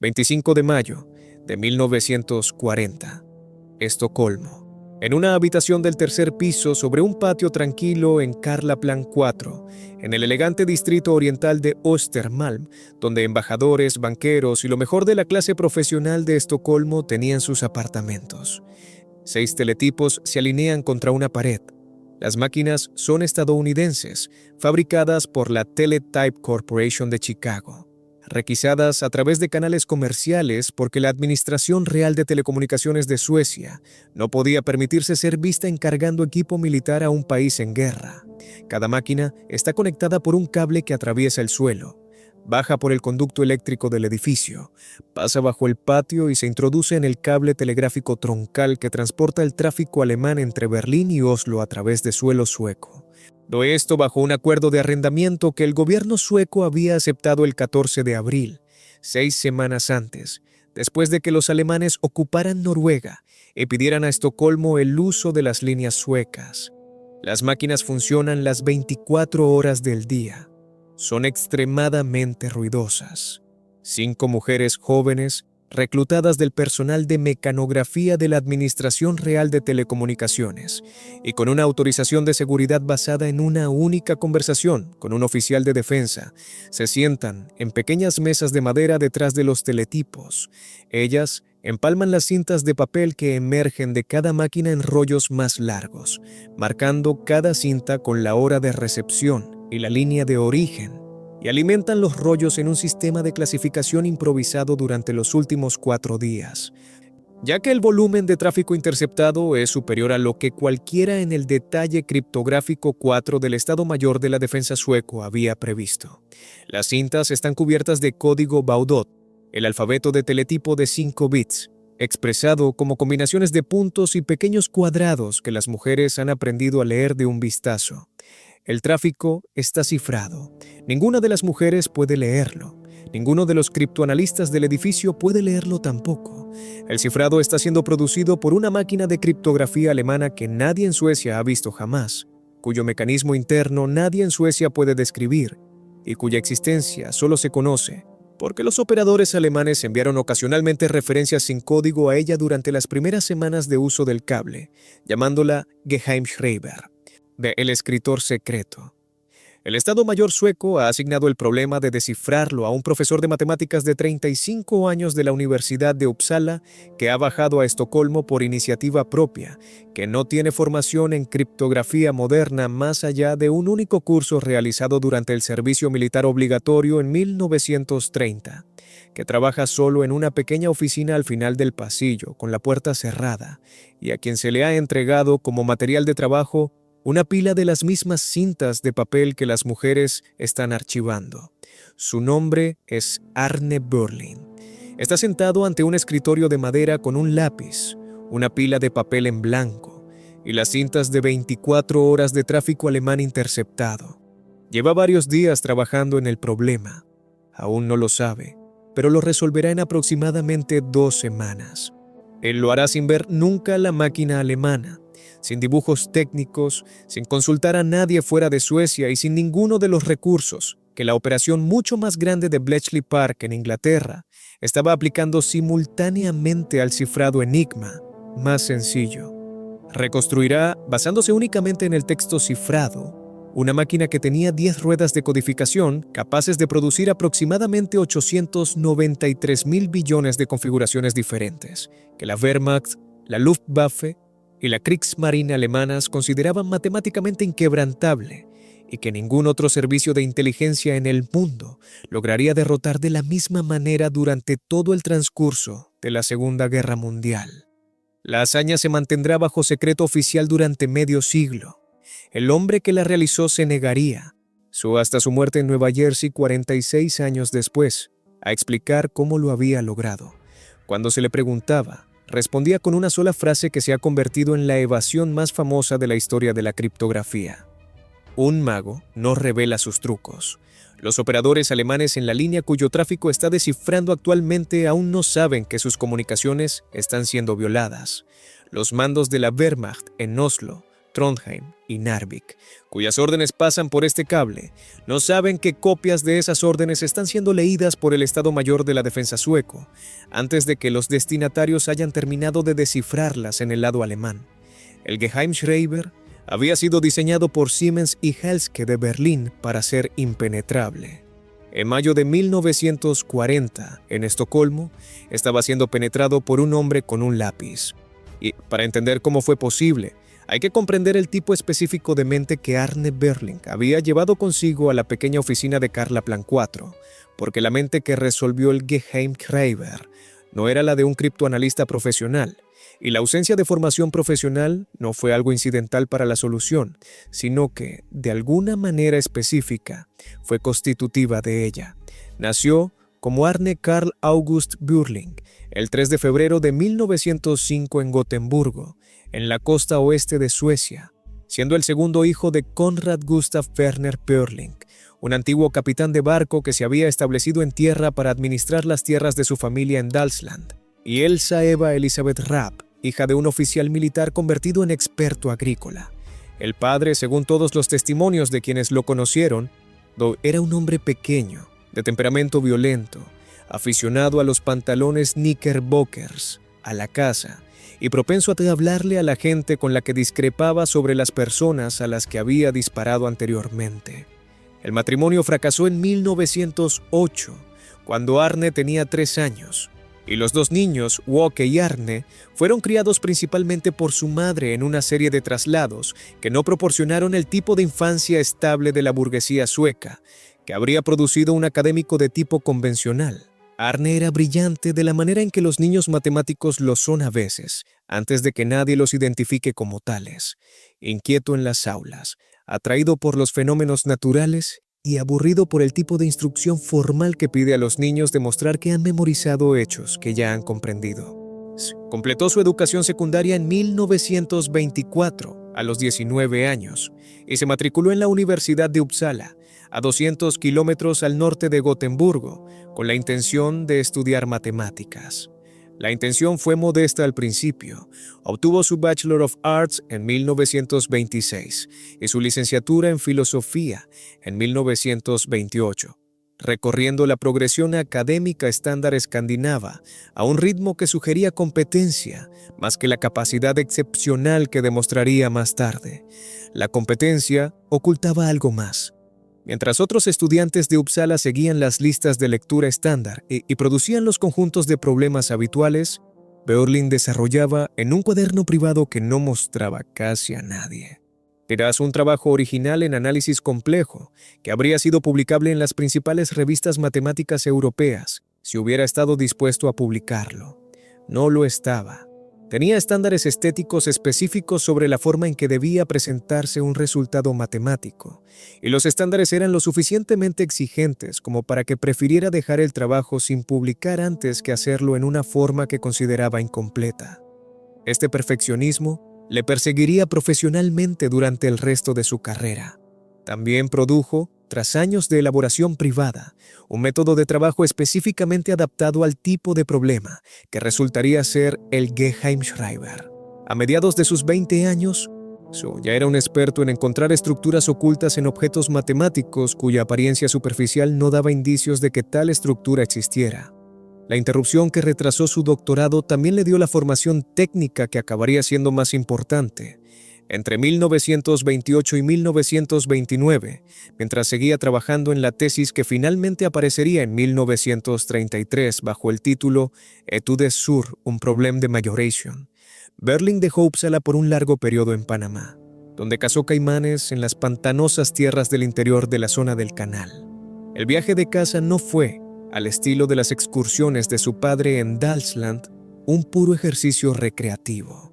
25 de mayo de 1940, Estocolmo. En una habitación del tercer piso sobre un patio tranquilo en Karlaplan 4, en el elegante distrito oriental de Östermalm, donde embajadores, banqueros y lo mejor de la clase profesional de Estocolmo tenían sus apartamentos. 6 teletipos se alinean contra una pared. Las máquinas son estadounidenses, fabricadas por la Teletype Corporation de Chicago, requisadas a través de canales comerciales porque la Administración Real de Telecomunicaciones de Suecia no podía permitirse ser vista encargando equipo militar a un país en guerra. Cada máquina está conectada por un cable que atraviesa el suelo, baja por el conducto eléctrico del edificio, pasa bajo el patio y se introduce en el cable telegráfico troncal que transporta el tráfico alemán entre Berlín y Oslo a través de suelo sueco. Todo esto bajo un acuerdo de arrendamiento que el gobierno sueco había aceptado el 14 de abril, 6 semanas antes, después de que los alemanes ocuparan Noruega y pidieran a Estocolmo el uso de las líneas suecas. Las máquinas funcionan las 24 horas del día. Son extremadamente ruidosas. 5 mujeres jóvenes, reclutadas del personal de mecanografía de la Administración Real de Telecomunicaciones y con una autorización de seguridad basada en una única conversación con un oficial de defensa, se sientan en pequeñas mesas de madera detrás de los teletipos. Ellas empalman las cintas de papel que emergen de cada máquina en rollos más largos, marcando cada cinta con la hora de recepción y la línea de origen, y alimentan los rollos en un sistema de clasificación improvisado durante los últimos 4 días. Ya que el volumen de tráfico interceptado es superior a lo que cualquiera en el detalle criptográfico 4 del Estado Mayor de la Defensa sueco había previsto. Las cintas están cubiertas de código Baudot, el alfabeto de teletipo de 5 bits, expresado como combinaciones de puntos y pequeños cuadrados que las mujeres han aprendido a leer de un vistazo. El tráfico está cifrado. Ninguna de las mujeres puede leerlo. Ninguno de los criptoanalistas del edificio puede leerlo tampoco. El cifrado está siendo producido por una máquina de criptografía alemana que nadie en Suecia ha visto jamás, cuyo mecanismo interno nadie en Suecia puede describir y cuya existencia solo se conoce porque los operadores alemanes enviaron ocasionalmente referencias sin código a ella durante las primeras semanas de uso del cable, llamándola Geheimschreiber, de El escritor secreto. El Estado Mayor sueco ha asignado el problema de descifrarlo a un profesor de matemáticas de 35 años de la Universidad de Uppsala que ha bajado a Estocolmo por iniciativa propia, que no tiene formación en criptografía moderna más allá de un único curso realizado durante el servicio militar obligatorio en 1930, que trabaja solo en una pequeña oficina al final del pasillo con la puerta cerrada y a quien se le ha entregado como material de trabajo una pila de las mismas cintas de papel que las mujeres están archivando. Su nombre es Arne Berlin. Está sentado ante un escritorio de madera con un lápiz, una pila de papel en blanco y las cintas de 24 horas de tráfico alemán interceptado. Lleva varios días trabajando en el problema. Aún no lo sabe, pero lo resolverá en aproximadamente 2 semanas. Él lo hará sin ver nunca la máquina alemana, sin dibujos técnicos, sin consultar a nadie fuera de Suecia y sin ninguno de los recursos que la operación mucho más grande de Bletchley Park en Inglaterra estaba aplicando simultáneamente al cifrado Enigma, más sencillo. Reconstruirá, basándose únicamente en el texto cifrado, una máquina que tenía 10 ruedas de codificación capaces de producir aproximadamente 893.000 billones de configuraciones diferentes, que la Wehrmacht, la Luftwaffe y la Kriegsmarine alemanas consideraban matemáticamente inquebrantable y que ningún otro servicio de inteligencia en el mundo lograría derrotar de la misma manera durante todo el transcurso de la Segunda Guerra Mundial. La hazaña se mantendrá bajo secreto oficial durante medio siglo. El hombre que la realizó se negaría, hasta su muerte en Nueva Jersey 46 años después, a explicar cómo lo había logrado. Cuando se le preguntaba, respondía con una sola frase que se ha convertido en la evasión más famosa de la historia de la criptografía. Un mago no revela sus trucos. Los operadores alemanes en la línea cuyo tráfico está descifrando actualmente aún no saben que sus comunicaciones están siendo violadas. Los mandos de la Wehrmacht en Oslo Trondheim y Narvik, cuyas órdenes pasan por este cable, no saben que copias de esas órdenes están siendo leídas por el Estado Mayor de la Defensa sueco, antes de que los destinatarios hayan terminado de descifrarlas en el lado alemán. El Geheimschreiber había sido diseñado por Siemens y Halske de Berlín para ser impenetrable. En mayo de 1940, en Estocolmo, estaba siendo penetrado por un hombre con un lápiz. Y para entender cómo fue posible, hay que comprender el tipo específico de mente que Arne Berling había llevado consigo a la pequeña oficina de Karlaplan 4, porque la mente que resolvió el Geheimschreiber no era la de un criptoanalista profesional, y la ausencia de formación profesional no fue algo incidental para la solución, sino que, de alguna manera específica, fue constitutiva de ella. Nació como Arne Karl August Berling el 3 de febrero de 1905 en Gotemburgo, en la costa oeste de Suecia, siendo el segundo hijo de Konrad Gustav Werner Berling, un antiguo capitán de barco que se había establecido en tierra para administrar las tierras de su familia en Dalsland, y Elsa Eva Elisabeth Rapp, hija de un oficial militar convertido en experto agrícola. El padre, según todos los testimonios de quienes lo conocieron, era un hombre pequeño, de temperamento violento, aficionado a los pantalones knickerbockers, a la caza, y propenso a hablarle a la gente con la que discrepaba sobre las personas a las que había disparado anteriormente. El matrimonio fracasó en 1908, cuando Arne tenía 3 años, y los 2 niños, Woke y Arne, fueron criados principalmente por su madre en una serie de traslados que no proporcionaron el tipo de infancia estable de la burguesía sueca, que habría producido un académico de tipo convencional. Arne era brillante de la manera en que los niños matemáticos lo son a veces, antes de que nadie los identifique como tales. Inquieto en las aulas, atraído por los fenómenos naturales y aburrido por el tipo de instrucción formal que pide a los niños demostrar que han memorizado hechos que ya han comprendido. Completó su educación secundaria en 1924, a los 19 años, y se matriculó en la Universidad de Uppsala, a 200 kilómetros al norte de Gotemburgo, con la intención de estudiar matemáticas. La intención fue modesta al principio. Obtuvo su Bachelor of Arts en 1926 y su licenciatura en Filosofía en 1928, recorriendo la progresión académica estándar escandinava a un ritmo que sugería competencia, más que la capacidad excepcional que demostraría más tarde. La competencia ocultaba algo más. Mientras otros estudiantes de Uppsala seguían las listas de lectura estándar y producían los conjuntos de problemas habituales, Berling desarrollaba en un cuaderno privado que no mostraba casi a nadie. Era un trabajo original en análisis complejo, que habría sido publicable en las principales revistas matemáticas europeas, si hubiera estado dispuesto a publicarlo. No lo estaba. Tenía estándares estéticos específicos sobre la forma en que debía presentarse un resultado matemático, y los estándares eran lo suficientemente exigentes como para que prefiriera dejar el trabajo sin publicar antes que hacerlo en una forma que consideraba incompleta. Este perfeccionismo le perseguiría profesionalmente durante el resto de su carrera. También produjo, tras años de elaboración privada, un método de trabajo específicamente adaptado al tipo de problema que resultaría ser el Geheimschreiber. A mediados de sus 20 años, ya era un experto en encontrar estructuras ocultas en objetos matemáticos cuya apariencia superficial no daba indicios de que tal estructura existiera. La interrupción que retrasó su doctorado también le dio la formación técnica que acabaría siendo más importante. Entre 1928 y 1929, mientras seguía trabajando en la tesis que finalmente aparecería en 1933 bajo el título Etudes sur un problème de majoration, Berling dejó Uppsala por un largo periodo en Panamá, donde cazó caimanes en las pantanosas tierras del interior de la zona del canal. El viaje de caza no fue, al estilo de las excursiones de su padre en Dalsland, un puro ejercicio recreativo.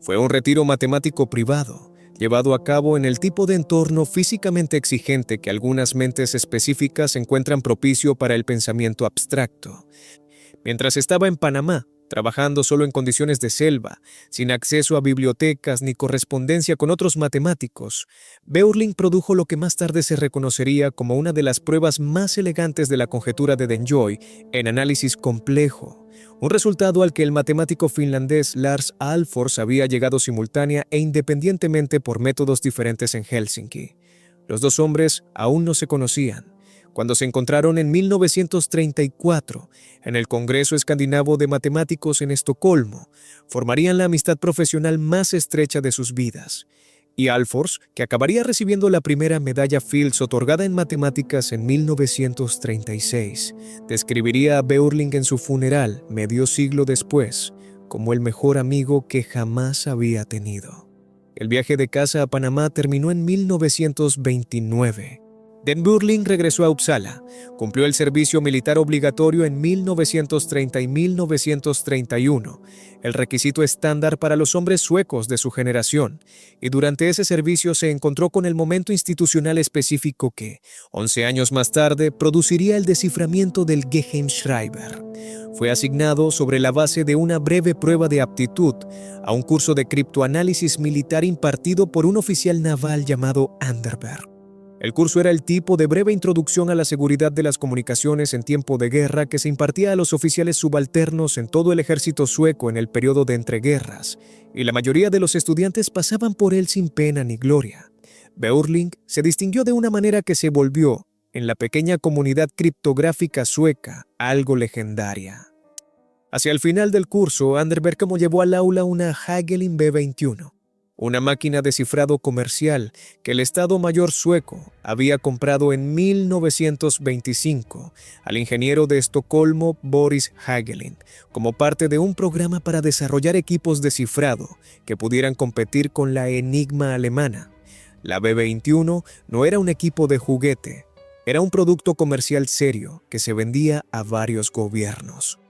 Fue un retiro matemático privado, llevado a cabo en el tipo de entorno físicamente exigente que algunas mentes específicas encuentran propicio para el pensamiento abstracto. Mientras estaba en Panamá, trabajando solo en condiciones de selva, sin acceso a bibliotecas ni correspondencia con otros matemáticos. Beurling produjo lo que más tarde se reconocería como una de las pruebas más elegantes de la conjetura de Denjoy en análisis complejo, un resultado al que el matemático finlandés Lars Ahlfors había llegado simultánea e independientemente por métodos diferentes en Helsinki. Los dos hombres aún no se conocían. Cuando se encontraron en 1934 en el Congreso Escandinavo de Matemáticos en Estocolmo, formarían la amistad profesional más estrecha de sus vidas. Y Ahlfors, que acabaría recibiendo la primera medalla Fields otorgada en matemáticas en 1936, describiría a Beurling en su funeral, medio siglo después, como el mejor amigo que jamás había tenido. El viaje de casa a Panamá terminó en 1929. Den Beurling regresó a Uppsala, cumplió el servicio militar obligatorio en 1930 y 1931, el requisito estándar para los hombres suecos de su generación, y durante ese servicio se encontró con el momento institucional específico que, 11 años más tarde, produciría el desciframiento del Geheimschreiber. Fue asignado sobre la base de una breve prueba de aptitud a un curso de criptoanálisis militar impartido por un oficial naval llamado Anderberg. El curso era el tipo de breve introducción a la seguridad de las comunicaciones en tiempo de guerra que se impartía a los oficiales subalternos en todo el ejército sueco en el periodo de entreguerras, y la mayoría de los estudiantes pasaban por él sin pena ni gloria. Beurling se distinguió de una manera que se volvió, en la pequeña comunidad criptográfica sueca, algo legendaria. Hacia el final del curso, Anderberg llevó al aula una Hagelin B21. Una máquina de cifrado comercial que el Estado Mayor sueco había comprado en 1925 al ingeniero de Estocolmo Boris Hagelin como parte de un programa para desarrollar equipos de cifrado que pudieran competir con la Enigma alemana. La B21 no era un equipo de juguete, era un producto comercial serio que se vendía a varios gobiernos.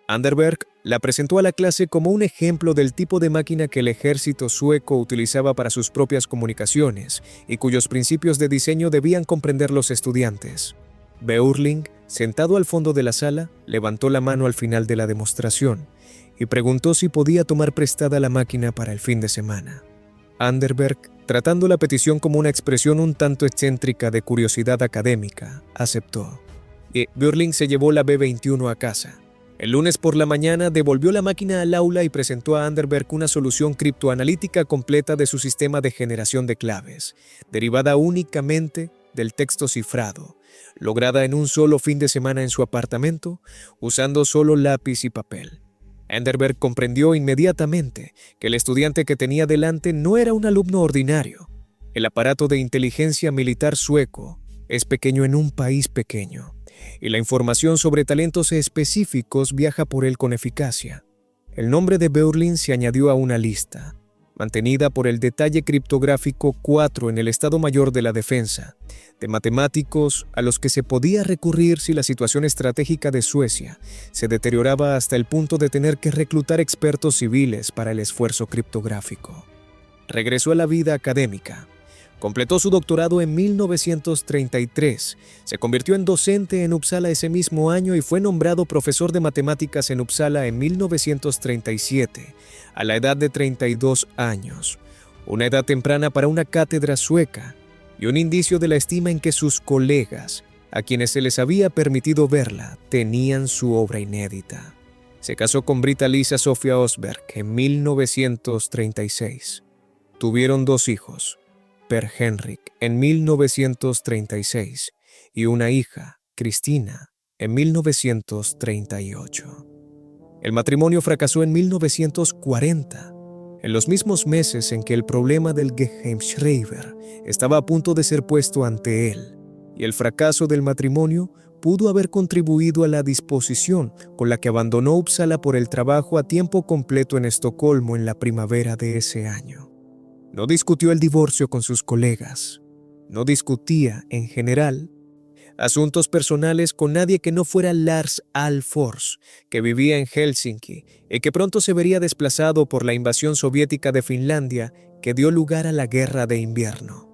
Anderberg la presentó a la clase como un ejemplo del tipo de máquina que el ejército sueco utilizaba para sus propias comunicaciones y cuyos principios de diseño debían comprender los estudiantes. Beurling, sentado al fondo de la sala, levantó la mano al final de la demostración y preguntó si podía tomar prestada la máquina para el fin de semana. Anderberg, tratando la petición como una expresión un tanto excéntrica de curiosidad académica, aceptó. Y Beurling se llevó la B21 a casa. El lunes por la mañana devolvió la máquina al aula y presentó a Anderberg una solución criptoanalítica completa de su sistema de generación de claves, derivada únicamente del texto cifrado, lograda en un solo fin de semana en su apartamento, usando solo lápiz y papel. Anderberg comprendió inmediatamente que el estudiante que tenía delante no era un alumno ordinario. El aparato de inteligencia militar sueco es pequeño en un país pequeño, y la información sobre talentos específicos viaja por él con eficacia. El nombre de Beurling se añadió a una lista, mantenida por el detalle criptográfico 4 en el Estado Mayor de la Defensa, de matemáticos a los que se podía recurrir si la situación estratégica de Suecia se deterioraba hasta el punto de tener que reclutar expertos civiles para el esfuerzo criptográfico. Regresó a la vida académica. Completó su doctorado en 1933, se convirtió en docente en Uppsala ese mismo año y fue nombrado profesor de matemáticas en Uppsala en 1937, a la edad de 32 años, una edad temprana para una cátedra sueca y un indicio de la estima en que sus colegas, a quienes se les había permitido verla, tenían su obra inédita. Se casó con Britta Lisa Sofia Osberg en 1936. Tuvieron 2 hijos. Per Henrik en 1936 y una hija, Cristina, en 1938. El matrimonio fracasó en 1940, en los mismos meses en que el problema del Geheimschreiber estaba a punto de ser puesto ante él, y el fracaso del matrimonio pudo haber contribuido a la disposición con la que abandonó Uppsala por el trabajo a tiempo completo en Estocolmo en la primavera de ese año. No discutió el divorcio con sus colegas. No discutía, en general, asuntos personales con nadie que no fuera Lars Ahlfors, que vivía en Helsinki y que pronto se vería desplazado por la invasión soviética de Finlandia que dio lugar a la Guerra de Invierno.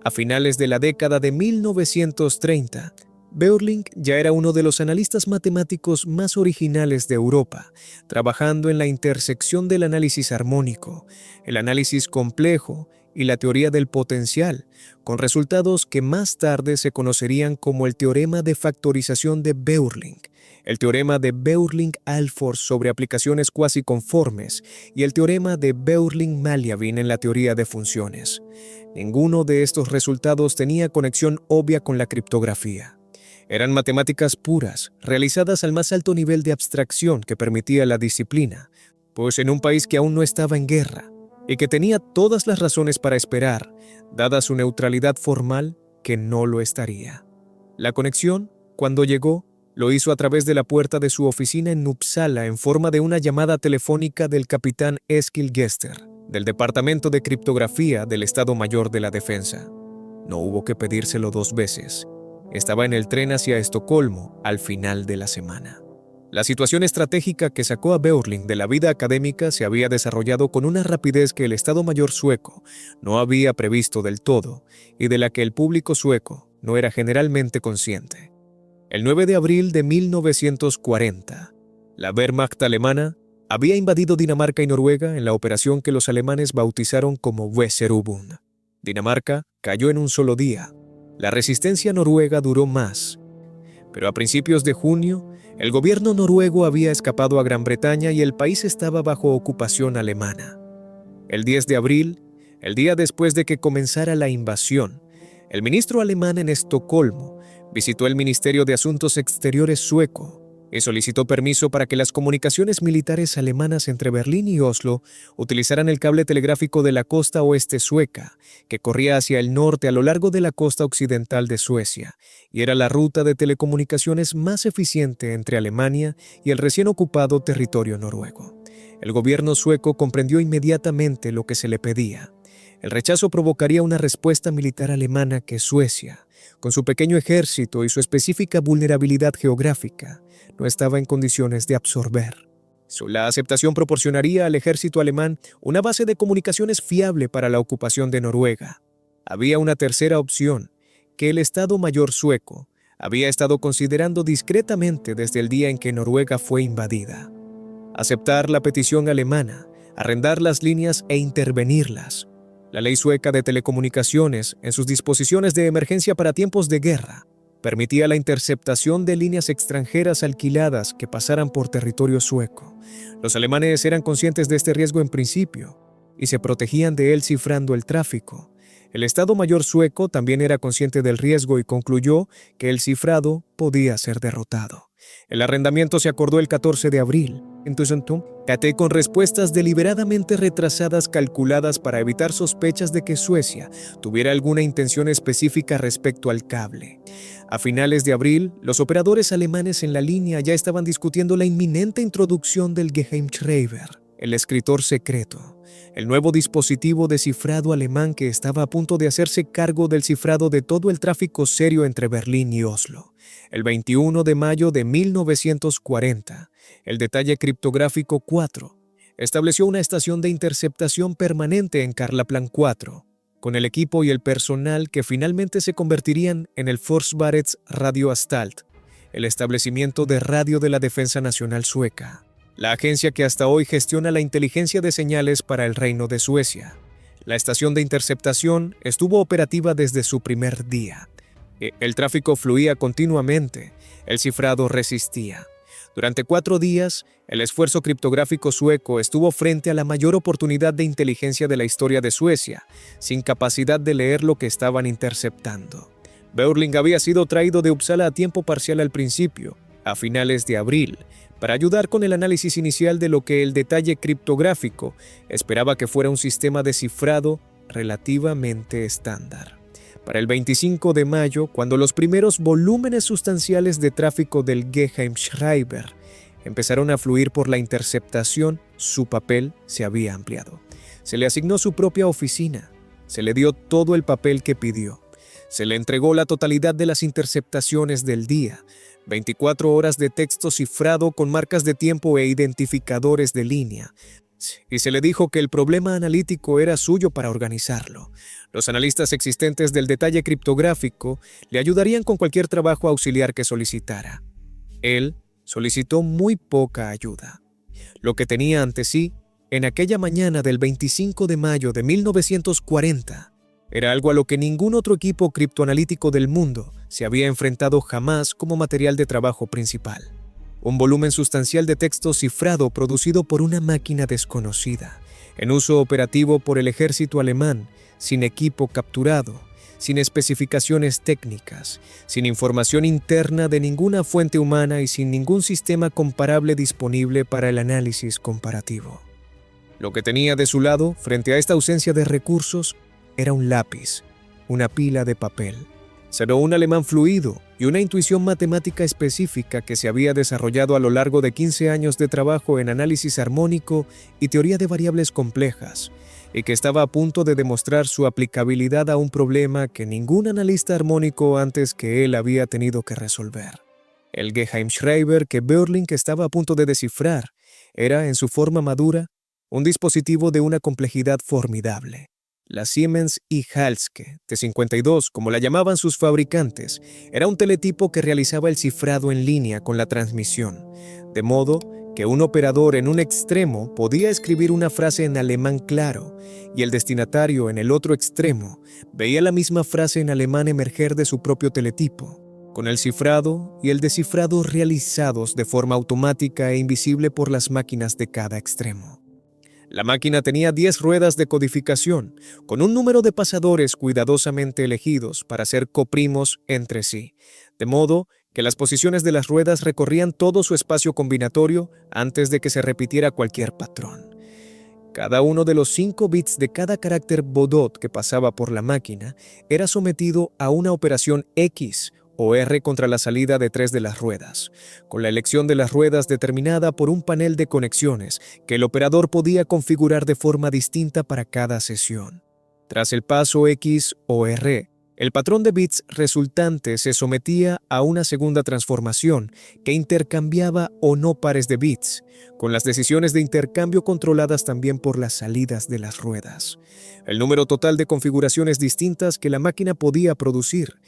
A finales de la década de 1930, Beurling ya era uno de los analistas matemáticos más originales de Europa, trabajando en la intersección del análisis armónico, el análisis complejo y la teoría del potencial, con resultados que más tarde se conocerían como el teorema de factorización de Beurling, el teorema de Beurling-Alfors sobre aplicaciones cuasi conformes y el teorema de Beurling-Maliavin en la teoría de funciones. Ninguno de estos resultados tenía conexión obvia con la criptografía. Eran matemáticas puras, realizadas al más alto nivel de abstracción que permitía la disciplina, pues en un país que aún no estaba en guerra y que tenía todas las razones para esperar, dada su neutralidad formal, que no lo estaría. La conexión, cuando llegó, lo hizo a través de la puerta de su oficina en Uppsala en forma de una llamada telefónica del capitán Eskil Gester, del Departamento de Criptografía del Estado Mayor de la Defensa. No hubo que pedírselo 2 veces. Estaba en el tren hacia Estocolmo al final de la semana. La situación estratégica que sacó a Beurling de la vida académica se había desarrollado con una rapidez que el Estado Mayor sueco no había previsto del todo y de la que el público sueco no era generalmente consciente. El 9 de abril de 1940, la Wehrmacht alemana había invadido Dinamarca y Noruega en la operación que los alemanes bautizaron como Weserübung. Dinamarca cayó en un solo día. La resistencia noruega duró más, pero a principios de junio, el gobierno noruego había escapado a Gran Bretaña y el país estaba bajo ocupación alemana. El 10 de abril, el día después de que comenzara la invasión, el ministro alemán en Estocolmo visitó el Ministerio de Asuntos Exteriores sueco y solicitó permiso para que las comunicaciones militares alemanas entre Berlín y Oslo utilizaran el cable telegráfico de la costa oeste sueca, que corría hacia el norte a lo largo de la costa occidental de Suecia, y era la ruta de telecomunicaciones más eficiente entre Alemania y el recién ocupado territorio noruego. El gobierno sueco comprendió inmediatamente lo que se le pedía. El rechazo provocaría una respuesta militar alemana que Suecia, con su pequeño ejército y su específica vulnerabilidad geográfica, no estaba en condiciones de absorber. La aceptación proporcionaría al ejército alemán una base de comunicaciones fiable para la ocupación de Noruega. Había una tercera opción, que el Estado Mayor sueco había estado considerando discretamente desde el día en que Noruega fue invadida. Aceptar la petición alemana, arrendar las líneas e intervenirlas. La ley sueca de telecomunicaciones, en sus disposiciones de emergencia para tiempos de guerra, permitía la interceptación de líneas extranjeras alquiladas que pasaran por territorio sueco. Los alemanes eran conscientes de este riesgo en principio y se protegían de él cifrando el tráfico. El Estado Mayor sueco también era consciente del riesgo y concluyó que el cifrado podía ser derrotado. El arrendamiento se acordó el 14 de abril. Entonces, con respuestas deliberadamente retrasadas calculadas para evitar sospechas de que Suecia tuviera alguna intención específica respecto al cable. A finales de abril, los operadores alemanes en la línea ya estaban discutiendo la inminente introducción del Geheimschreiber, el escritor secreto, el nuevo dispositivo de cifrado alemán que estaba a punto de hacerse cargo del cifrado de todo el tráfico serio entre Berlín y Oslo. El 21 de mayo de 1940, el detalle criptográfico 4 estableció una estación de interceptación permanente en Karlaplan 4, con el equipo y el personal que finalmente se convertirían en el Forsvarets Radioanstalt, el establecimiento de radio de la Defensa Nacional Sueca, la agencia que hasta hoy gestiona la inteligencia de señales para el Reino de Suecia. La estación de interceptación estuvo operativa desde su primer día. El tráfico fluía continuamente, el cifrado resistía. Durante 4 días, el esfuerzo criptográfico sueco estuvo frente a la mayor oportunidad de inteligencia de la historia de Suecia, sin capacidad de leer lo que estaban interceptando. Beurling había sido traído de Uppsala a tiempo parcial al principio, a finales de abril, para ayudar con el análisis inicial de lo que el detalle criptográfico esperaba que fuera un sistema de cifrado relativamente estándar. Para el 25 de mayo, cuando los primeros volúmenes sustanciales de tráfico del Geheimschreiber empezaron a fluir por la interceptación, su papel se había ampliado. Se le asignó su propia oficina, se le dio todo el papel que pidió, se le entregó la totalidad de las interceptaciones del día, 24 horas de texto cifrado con marcas de tiempo e identificadores de línea, y se le dijo que el problema analítico era suyo para organizarlo. Los analistas existentes del detalle criptográfico le ayudarían con cualquier trabajo auxiliar que solicitara. Él solicitó muy poca ayuda. Lo que tenía ante sí, en aquella mañana del 25 de mayo de 1940, era algo a lo que ningún otro equipo criptoanalítico del mundo se había enfrentado jamás como material de trabajo principal. Un volumen sustancial de texto cifrado producido por una máquina desconocida, en uso operativo por el ejército alemán, sin equipo capturado, sin especificaciones técnicas, sin información interna de ninguna fuente humana y sin ningún sistema comparable disponible para el análisis comparativo. Lo que tenía de su lado, frente a esta ausencia de recursos, era un lápiz, una pila de papel. Solo un alemán fluido y una intuición matemática específica que se había desarrollado a lo largo de 15 años de trabajo en análisis armónico y teoría de variables complejas, y que estaba a punto de demostrar su aplicabilidad a un problema que ningún analista armónico antes que él había tenido que resolver. El Geheimschreiber que Börling estaba a punto de descifrar era, en su forma madura, un dispositivo de una complejidad formidable. La Siemens y Halske T52, como la llamaban sus fabricantes, era un teletipo que realizaba el cifrado en línea con la transmisión, de modo que un operador en un extremo podía escribir una frase en alemán claro y el destinatario en el otro extremo veía la misma frase en alemán emerger de su propio teletipo, con el cifrado y el descifrado realizados de forma automática e invisible por las máquinas de cada extremo. La máquina tenía 10 ruedas de codificación, con un número de pasadores cuidadosamente elegidos para ser coprimos entre sí, de modo que las posiciones de las ruedas recorrían todo su espacio combinatorio antes de que se repitiera cualquier patrón. Cada uno de los 5 bits de cada carácter Baudot que pasaba por la máquina era sometido a una operación X o R contra la salida de 3 de las ruedas, con la elección de las ruedas determinada por un panel de conexiones que el operador podía configurar de forma distinta para cada sesión. Tras el paso X o R, el patrón de bits resultante se sometía a una segunda transformación que intercambiaba o no pares de bits, con las decisiones de intercambio controladas también por las salidas de las ruedas. El número total de configuraciones distintas que la máquina podía producir,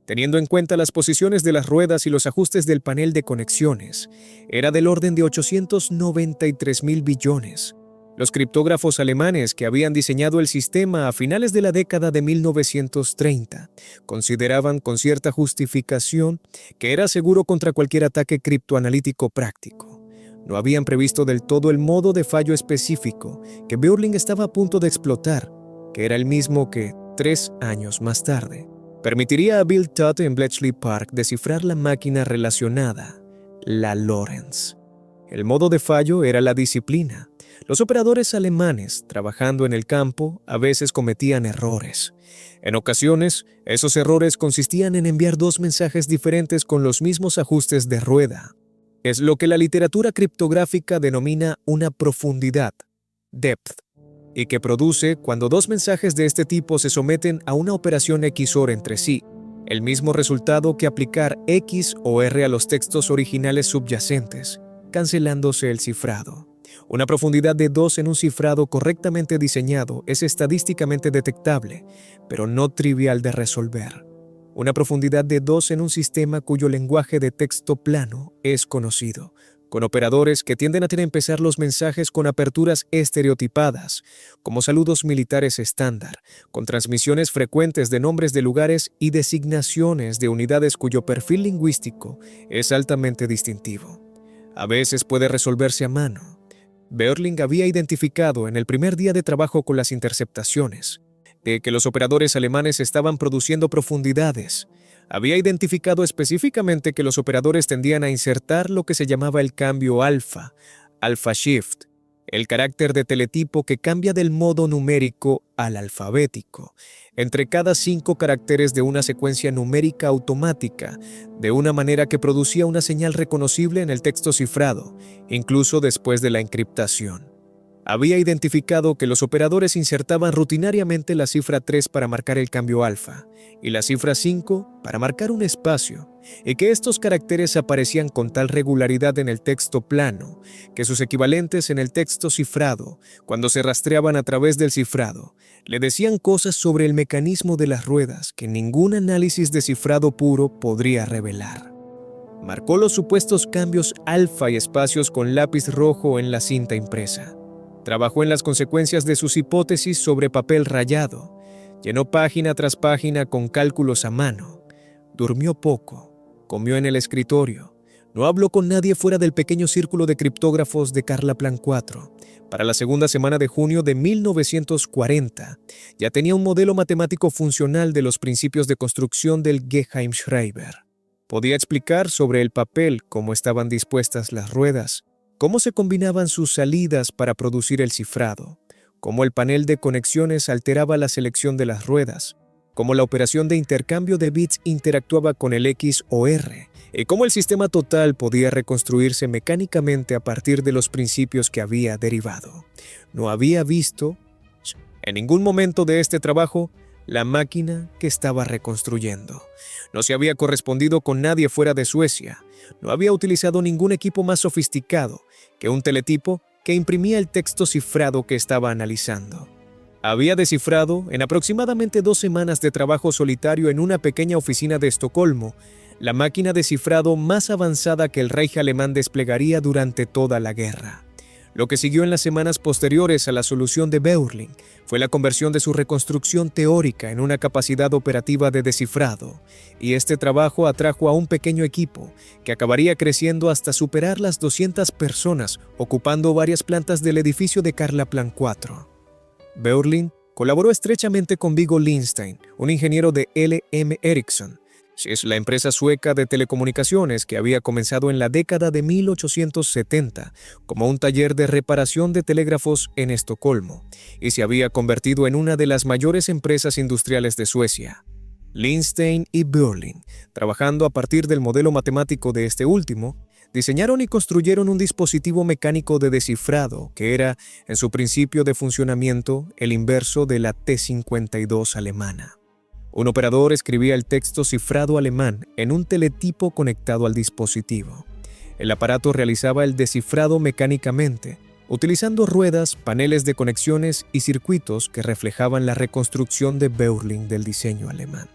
teniendo en cuenta las posiciones de las ruedas y los ajustes del panel de conexiones, era del orden de 893.000 billones. Los criptógrafos alemanes que habían diseñado el sistema a finales de la década de 1930 consideraban con cierta justificación que era seguro contra cualquier ataque criptoanalítico práctico. No habían previsto del todo el modo de fallo específico que Börling estaba a punto de explotar, que era el mismo que, 3 años más tarde, permitiría a Bill Todd en Bletchley Park descifrar la máquina relacionada, la Lorenz. El modo de fallo era la disciplina. Los operadores alemanes, trabajando en el campo, a veces cometían errores. En ocasiones, esos errores consistían en enviar 2 mensajes diferentes con los mismos ajustes de rueda. Es lo que la literatura criptográfica denomina una profundidad, depth, y que produce cuando 2 mensajes de este tipo se someten a una operación XOR entre sí, el mismo resultado que aplicar X o R a los textos originales subyacentes, cancelándose el cifrado. Una profundidad de 2 en un cifrado correctamente diseñado es estadísticamente detectable, pero no trivial de resolver. Una profundidad de 2 en un sistema cuyo lenguaje de texto plano es conocido, con operadores que tienden a empezar los mensajes con aperturas estereotipadas, como saludos militares estándar, con transmisiones frecuentes de nombres de lugares y designaciones de unidades cuyo perfil lingüístico es altamente distintivo. A veces puede resolverse a mano. Börling había identificado en el primer día de trabajo con las interceptaciones de que los operadores alemanes estaban produciendo profundidades. Había identificado específicamente que los operadores tendían a insertar lo que se llamaba el cambio alfa shift, el carácter de teletipo que cambia del modo numérico al alfabético, entre cada 5 caracteres de una secuencia numérica automática, de una manera que producía una señal reconocible en el texto cifrado, incluso después de la encriptación. había identificado que los operadores insertaban rutinariamente la cifra 3 para marcar el cambio alfa y la cifra 5 para marcar un espacio, y que estos caracteres aparecían con tal regularidad en el texto plano que sus equivalentes en el texto cifrado, cuando se rastreaban a través del cifrado, le decían cosas sobre el mecanismo de las ruedas que ningún análisis de cifrado puro podría revelar. Marcó los supuestos cambios alfa y espacios con lápiz rojo en la cinta impresa. Trabajó en las consecuencias de sus hipótesis sobre papel rayado. Llenó página tras página con cálculos a mano. Durmió poco. Comió en el escritorio. No habló con nadie fuera del pequeño círculo de criptógrafos de Karlaplan 4. Para la segunda semana de junio de 1940, ya tenía un modelo matemático funcional de los principios de construcción del Geheimschreiber. Podía explicar sobre el papel cómo estaban dispuestas las ruedas, cómo se combinaban sus salidas para producir el cifrado, cómo el panel de conexiones alteraba la selección de las ruedas, cómo la operación de intercambio de bits interactuaba con el X o R, y cómo el sistema total podía reconstruirse mecánicamente a partir de los principios que había derivado. No había visto, en ningún momento de este trabajo, la máquina que estaba reconstruyendo. No se había correspondido con nadie fuera de Suecia. No había utilizado ningún equipo más sofisticado que un teletipo que imprimía el texto cifrado que estaba analizando. Había descifrado, en aproximadamente 2 semanas de trabajo solitario en una pequeña oficina de Estocolmo, la máquina de cifrado más avanzada que el Reich alemán desplegaría durante toda la guerra. Lo que siguió en las semanas posteriores a la solución de Börling fue la conversión de su reconstrucción teórica en una capacidad operativa de descifrado, y este trabajo atrajo a un pequeño equipo que acabaría creciendo hasta superar las 200 personas, ocupando varias plantas del edificio de Karlaplan 4. Börling colaboró estrechamente con Viggo Lindstein, un ingeniero de L.M. Ericsson. Es la empresa sueca de telecomunicaciones que había comenzado en la década de 1870 como un taller de reparación de telégrafos en Estocolmo y se había convertido en una de las mayores empresas industriales de Suecia. Lindstein y Börling, trabajando a partir del modelo matemático de este último, diseñaron y construyeron un dispositivo mecánico de descifrado que era, en su principio de funcionamiento, el inverso de la T-52 alemana. Un operador escribía el texto cifrado alemán en un teletipo conectado al dispositivo. El aparato realizaba el descifrado mecánicamente, utilizando ruedas, paneles de conexiones y circuitos que reflejaban la reconstrucción de Börling del diseño alemán.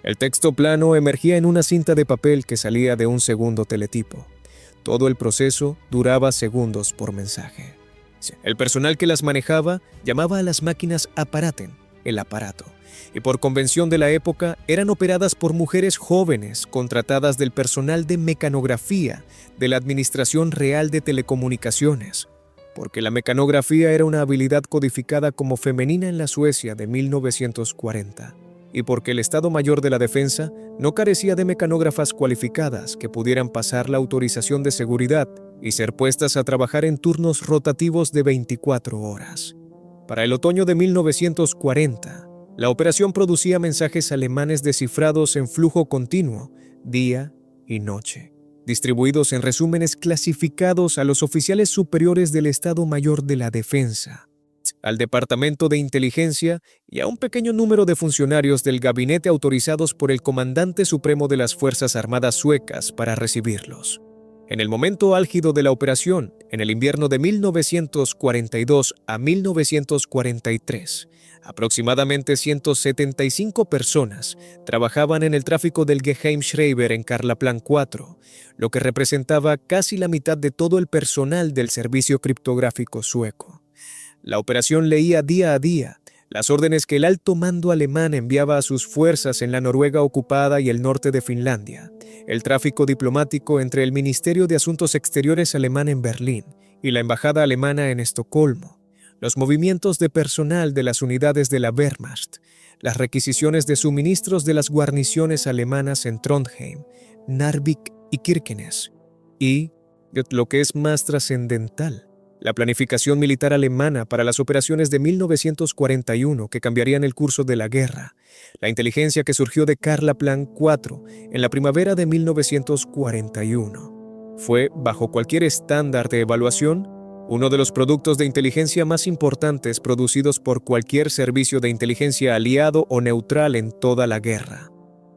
El texto plano emergía en una cinta de papel que salía de un segundo teletipo. Todo el proceso duraba segundos por mensaje. El personal que las manejaba llamaba a las máquinas Apparaten, el aparato, y por convención de la época eran operadas por mujeres jóvenes contratadas del personal de mecanografía de la Administración Real de Telecomunicaciones, porque la mecanografía era una habilidad codificada como femenina en la Suecia de 1940, y porque el Estado Mayor de la Defensa no carecía de mecanógrafas cualificadas que pudieran pasar la autorización de seguridad y ser puestas a trabajar en turnos rotativos de 24 horas. Para el otoño de 1940, la operación producía mensajes alemanes descifrados en flujo continuo, día y noche, distribuidos en resúmenes clasificados a los oficiales superiores del Estado Mayor de la Defensa, al Departamento de Inteligencia y a un pequeño número de funcionarios del gabinete autorizados por el Comandante Supremo de las Fuerzas Armadas Suecas para recibirlos. En el momento álgido de la operación, en el invierno de 1942 a 1943, aproximadamente 175 personas trabajaban en el tráfico del Geheimschreiber en Karlaplan 4, lo que representaba casi la mitad de todo el personal del servicio criptográfico sueco. La operación leía día a día las órdenes que el alto mando alemán enviaba a sus fuerzas en la Noruega ocupada y el norte de Finlandia, el tráfico diplomático entre el Ministerio de Asuntos Exteriores alemán en Berlín y la Embajada alemana en Estocolmo, los movimientos de personal de las unidades de la Wehrmacht, las requisiciones de suministros de las guarniciones alemanas en Trondheim, Narvik y Kirkenes, y, lo que es más trascendental, la planificación militar alemana para las operaciones de 1941 que cambiarían el curso de la guerra, la inteligencia que surgió de Karlaplan 4 en la primavera de 1941. Fue, bajo cualquier estándar de evaluación, uno de los productos de inteligencia más importantes producidos por cualquier servicio de inteligencia aliado o neutral en toda la guerra.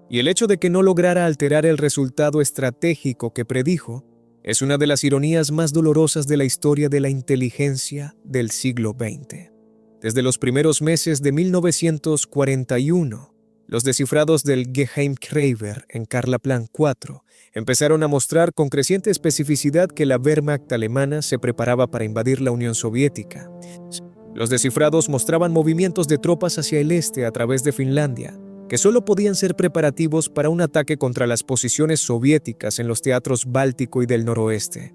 Y el hecho de que no lograra alterar el resultado estratégico que predijo es una de las ironías más dolorosas de la historia de la inteligencia del siglo XX. Desde los primeros meses de 1941, los descifrados del Geheimschreiber en Karlaplan 4 empezaron a mostrar con creciente especificidad que la Wehrmacht alemana se preparaba para invadir la Unión Soviética. Los descifrados mostraban movimientos de tropas hacia el este a través de Finlandia, que solo podían ser preparativos para un ataque contra las posiciones soviéticas en los teatros báltico y del noroeste.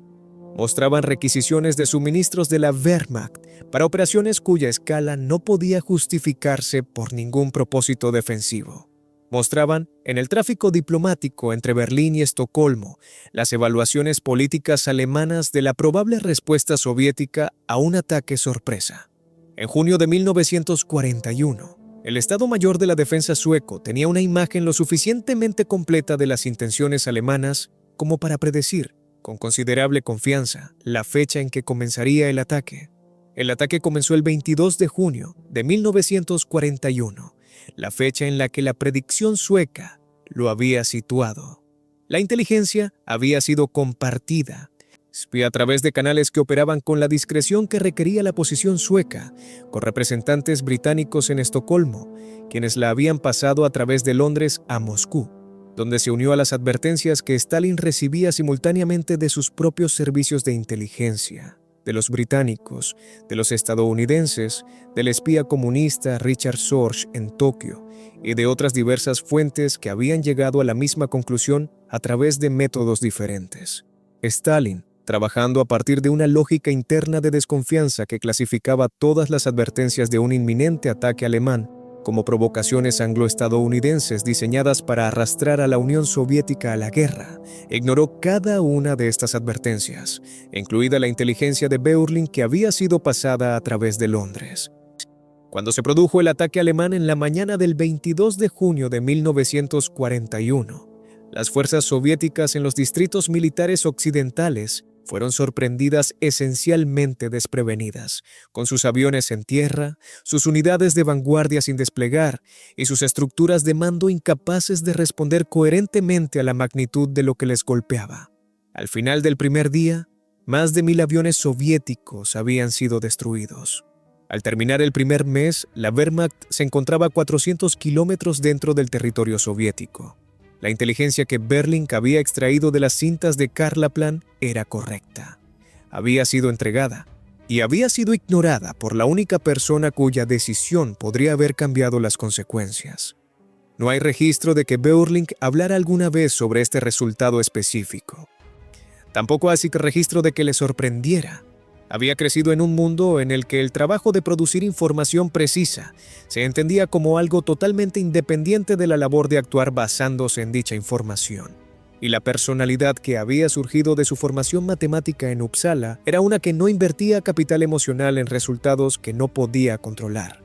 Mostraban requisiciones de suministros de la Wehrmacht para operaciones cuya escala no podía justificarse por ningún propósito defensivo. Mostraban, en el tráfico diplomático entre Berlín y Estocolmo, las evaluaciones políticas alemanas de la probable respuesta soviética a un ataque sorpresa. En junio de 1941, el Estado Mayor de la Defensa sueco tenía una imagen lo suficientemente completa de las intenciones alemanas como para predecir, con considerable confianza, la fecha en que comenzaría el ataque. El ataque comenzó el 22 de junio de 1941, la fecha en la que la predicción sueca lo había situado. La inteligencia había sido compartida a través de canales que operaban con la discreción que requería la posición sueca, con representantes británicos en Estocolmo, quienes la habían pasado a través de Londres a Moscú, donde se unió a las advertencias que Stalin recibía simultáneamente de sus propios servicios de inteligencia, de los británicos, de los estadounidenses, del espía comunista Richard Sorge en Tokio y de otras diversas fuentes que habían llegado a la misma conclusión a través de métodos diferentes. Stalin, trabajando a partir de una lógica interna de desconfianza que clasificaba todas las advertencias de un inminente ataque alemán como provocaciones anglo-estadounidenses diseñadas para arrastrar a la Unión Soviética a la guerra, ignoró cada una de estas advertencias, incluida la inteligencia de Beurling que había sido pasada a través de Londres. Cuando se produjo el ataque alemán en la mañana del 22 de junio de 1941, las fuerzas soviéticas en los distritos militares occidentales fueron sorprendidas esencialmente desprevenidas, con sus aviones en tierra, sus unidades de vanguardia sin desplegar y sus estructuras de mando incapaces de responder coherentemente a la magnitud de lo que les golpeaba. Al final del primer día, más de 1,000 aviones soviéticos habían sido destruidos. Al terminar el primer mes, la Wehrmacht se encontraba a 400 kilómetros dentro del territorio soviético. La inteligencia que Beurling había extraído de las cintas de Karlaplan era correcta. Había sido entregada y había sido ignorada por la única persona cuya decisión podría haber cambiado las consecuencias. No hay registro de que Beurling hablara alguna vez sobre este resultado específico. Tampoco hay registro de que le sorprendiera. Había crecido en un mundo en el que el trabajo de producir información precisa se entendía como algo totalmente independiente de la labor de actuar basándose en dicha información. Y la personalidad que había surgido de su formación matemática en Uppsala era una que no invertía capital emocional en resultados que no podía controlar.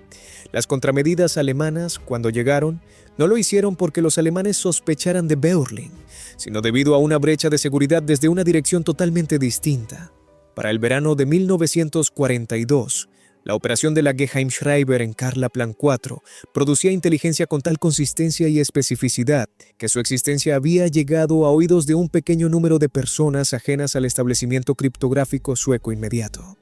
Las contramedidas alemanas, cuando llegaron, no lo hicieron porque los alemanes sospecharan de Beurling, sino debido a una brecha de seguridad desde una dirección totalmente distinta. Para el verano de 1942, la operación de la Geheimschreiber en Karlaplan 4 producía inteligencia con tal consistencia y especificidad que su existencia había llegado a oídos de un pequeño número de personas ajenas al establecimiento criptográfico sueco inmediato.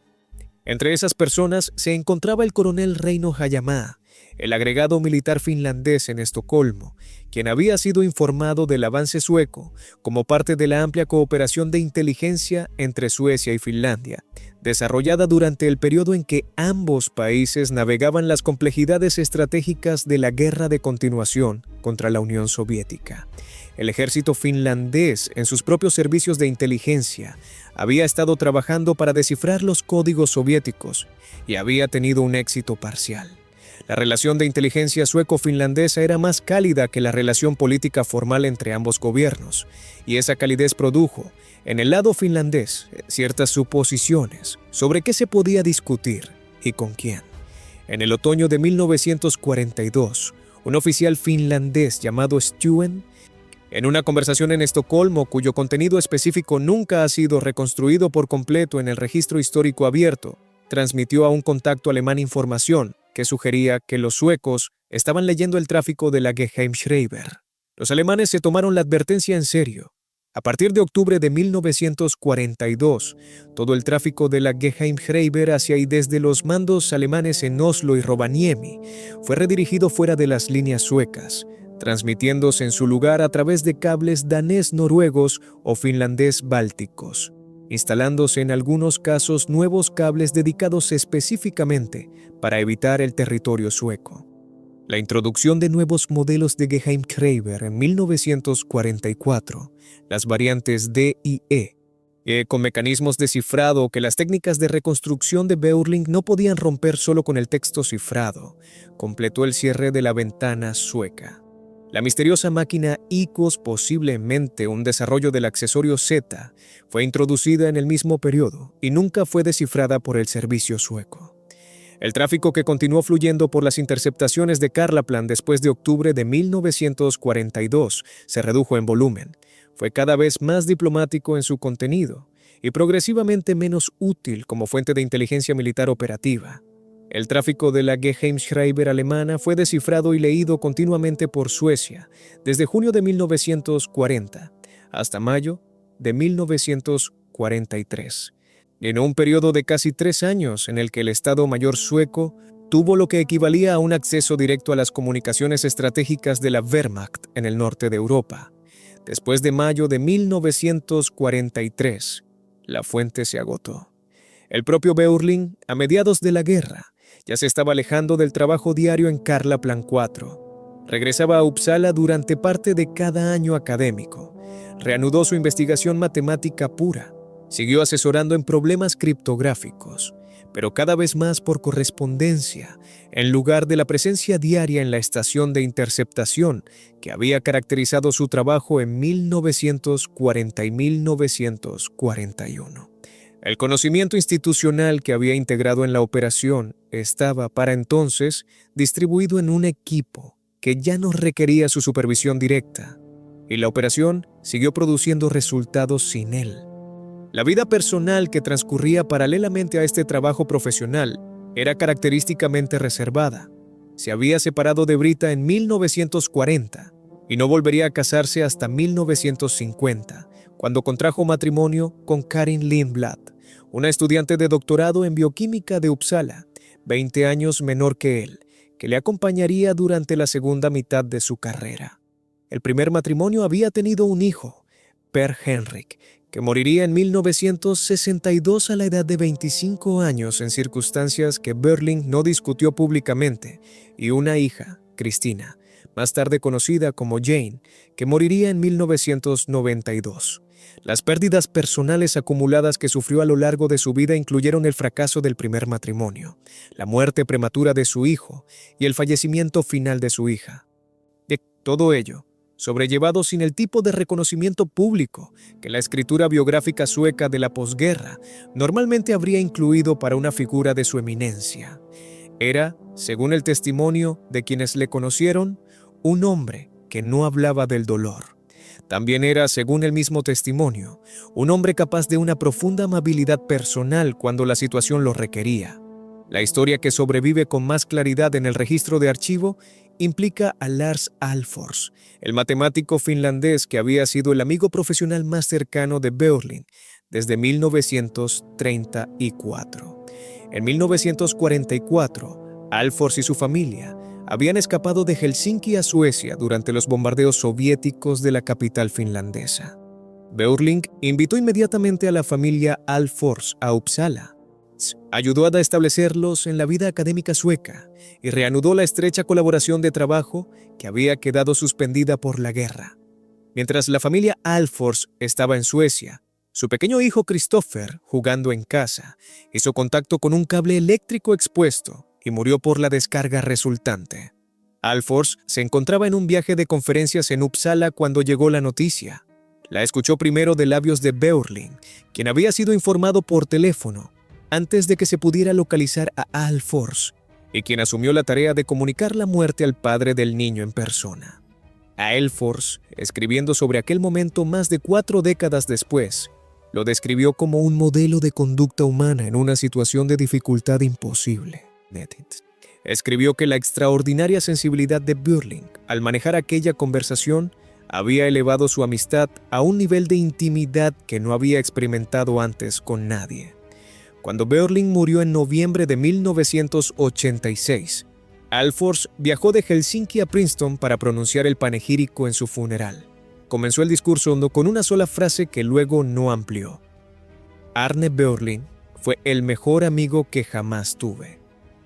Entre esas personas se encontraba el coronel Reino Hajamaa, el agregado militar finlandés en Estocolmo, quien había sido informado del avance sueco como parte de la amplia cooperación de inteligencia entre Suecia y Finlandia, desarrollada durante el periodo en que ambos países navegaban las complejidades estratégicas de la guerra de continuación contra la Unión Soviética. El ejército finlandés, en sus propios servicios de inteligencia, había estado trabajando para descifrar los códigos soviéticos y había tenido un éxito parcial. La relación de inteligencia sueco-finlandesa era más cálida que la relación política formal entre ambos gobiernos, y esa calidez produjo, en el lado finlandés, ciertas suposiciones sobre qué se podía discutir y con quién. En el otoño de 1942, un oficial finlandés llamado Stuen En una conversación en Estocolmo, cuyo contenido específico nunca ha sido reconstruido por completo en el registro histórico abierto, transmitió a un contacto alemán información que sugería que los suecos estaban leyendo el tráfico de la Geheimschreiber. Los alemanes se tomaron la advertencia en serio. A partir de octubre de 1942, todo el tráfico de la Geheimschreiber hacia y desde los mandos alemanes en Oslo y Rovaniemi fue redirigido fuera de las líneas suecas, transmitiéndose en su lugar a través de cables danés-noruegos o finlandés-bálticos, instalándose en algunos casos nuevos cables dedicados específicamente para evitar el territorio sueco. La introducción de nuevos modelos de Geheimschreiber en 1944, las variantes D y E, con mecanismos de cifrado que las técnicas de reconstrucción de Beurling no podían romper solo con el texto cifrado, completó el cierre de la ventana sueca. La misteriosa máquina ICOS, posiblemente un desarrollo del accesorio Z, fue introducida en el mismo periodo y nunca fue descifrada por el servicio sueco. El tráfico que continuó fluyendo por las interceptaciones de Karlaplan después de octubre de 1942 se redujo en volumen, fue cada vez más diplomático en su contenido y progresivamente menos útil como fuente de inteligencia militar operativa. El tráfico de la Geheimschreiber alemana fue descifrado y leído continuamente por Suecia desde junio de 1940 hasta mayo de 1943. En un periodo de casi 3 años en el que el Estado Mayor sueco tuvo lo que equivalía a un acceso directo a las comunicaciones estratégicas de la Wehrmacht en el norte de Europa. Después de mayo de 1943, la fuente se agotó. El propio Beurling, a mediados de la guerra, ya se estaba alejando del trabajo diario en Karlaplan 4. Regresaba a Uppsala durante parte de cada año académico. Reanudó su investigación matemática pura. Siguió asesorando en problemas criptográficos, pero cada vez más por correspondencia, en lugar de la presencia diaria en la estación de interceptación que había caracterizado su trabajo en 1940 y 1941. El conocimiento institucional que había integrado en la operación estaba, para entonces, distribuido en un equipo que ya no requería su supervisión directa, y la operación siguió produciendo resultados sin él. La vida personal que transcurría paralelamente a este trabajo profesional era característicamente reservada. Se había separado de Brita en 1940 y no volvería a casarse hasta 1950, cuando contrajo matrimonio con Karin Lindblad, una estudiante de doctorado en bioquímica de Uppsala, 20 años menor que él, que le acompañaría durante la segunda mitad de su carrera. El primer matrimonio había tenido un hijo, Per Henrik, que moriría en 1962 a la edad de 25 años en circunstancias que Beurling no discutió públicamente, y una hija, Cristina, más tarde conocida como Jane, que moriría en 1992. Las pérdidas personales acumuladas que sufrió a lo largo de su vida incluyeron el fracaso del primer matrimonio, la muerte prematura de su hijo y el fallecimiento final de su hija. De todo ello, sobrellevado sin el tipo de reconocimiento público que la escritura biográfica sueca de la posguerra normalmente habría incluido para una figura de su eminencia. Era, según el testimonio de quienes le conocieron, un hombre que no hablaba del dolor. También era, según el mismo testimonio, un hombre capaz de una profunda amabilidad personal cuando la situación lo requería. La historia que sobrevive con más claridad en el registro de archivo implica a Lars Alfors, el matemático finlandés que había sido el amigo profesional más cercano de Beurling desde 1934. En 1944, Alfors y su familia habían escapado de Helsinki a Suecia durante los bombardeos soviéticos de la capital finlandesa. Beurling invitó inmediatamente a la familia Alfors a Uppsala. Ayudó a establecerlos en la vida académica sueca y reanudó la estrecha colaboración de trabajo que había quedado suspendida por la guerra. Mientras la familia Alfors estaba en Suecia, su pequeño hijo Christopher, jugando en casa, hizo contacto con un cable eléctrico expuesto y murió por la descarga resultante. Alfors se encontraba en un viaje de conferencias en Uppsala cuando llegó la noticia. La escuchó primero de labios de Beurling, quien había sido informado por teléfono antes de que se pudiera localizar a Alfors, y quien asumió la tarea de comunicar la muerte al padre del niño en persona. A Elfors, escribiendo sobre aquel momento más de 4 décadas después, lo describió como un modelo de conducta humana en una situación de dificultad imposible. Escribió que la extraordinaria sensibilidad de Börjling al manejar aquella conversación había elevado su amistad a un nivel de intimidad que no había experimentado antes con nadie. Cuando Börjling murió en noviembre de 1986, Elfors viajó de Helsinki a Princeton para pronunciar el panegírico en su funeral. Comenzó el discurso con una sola frase que luego no amplió. Arne Börjling fue el mejor amigo que jamás tuve.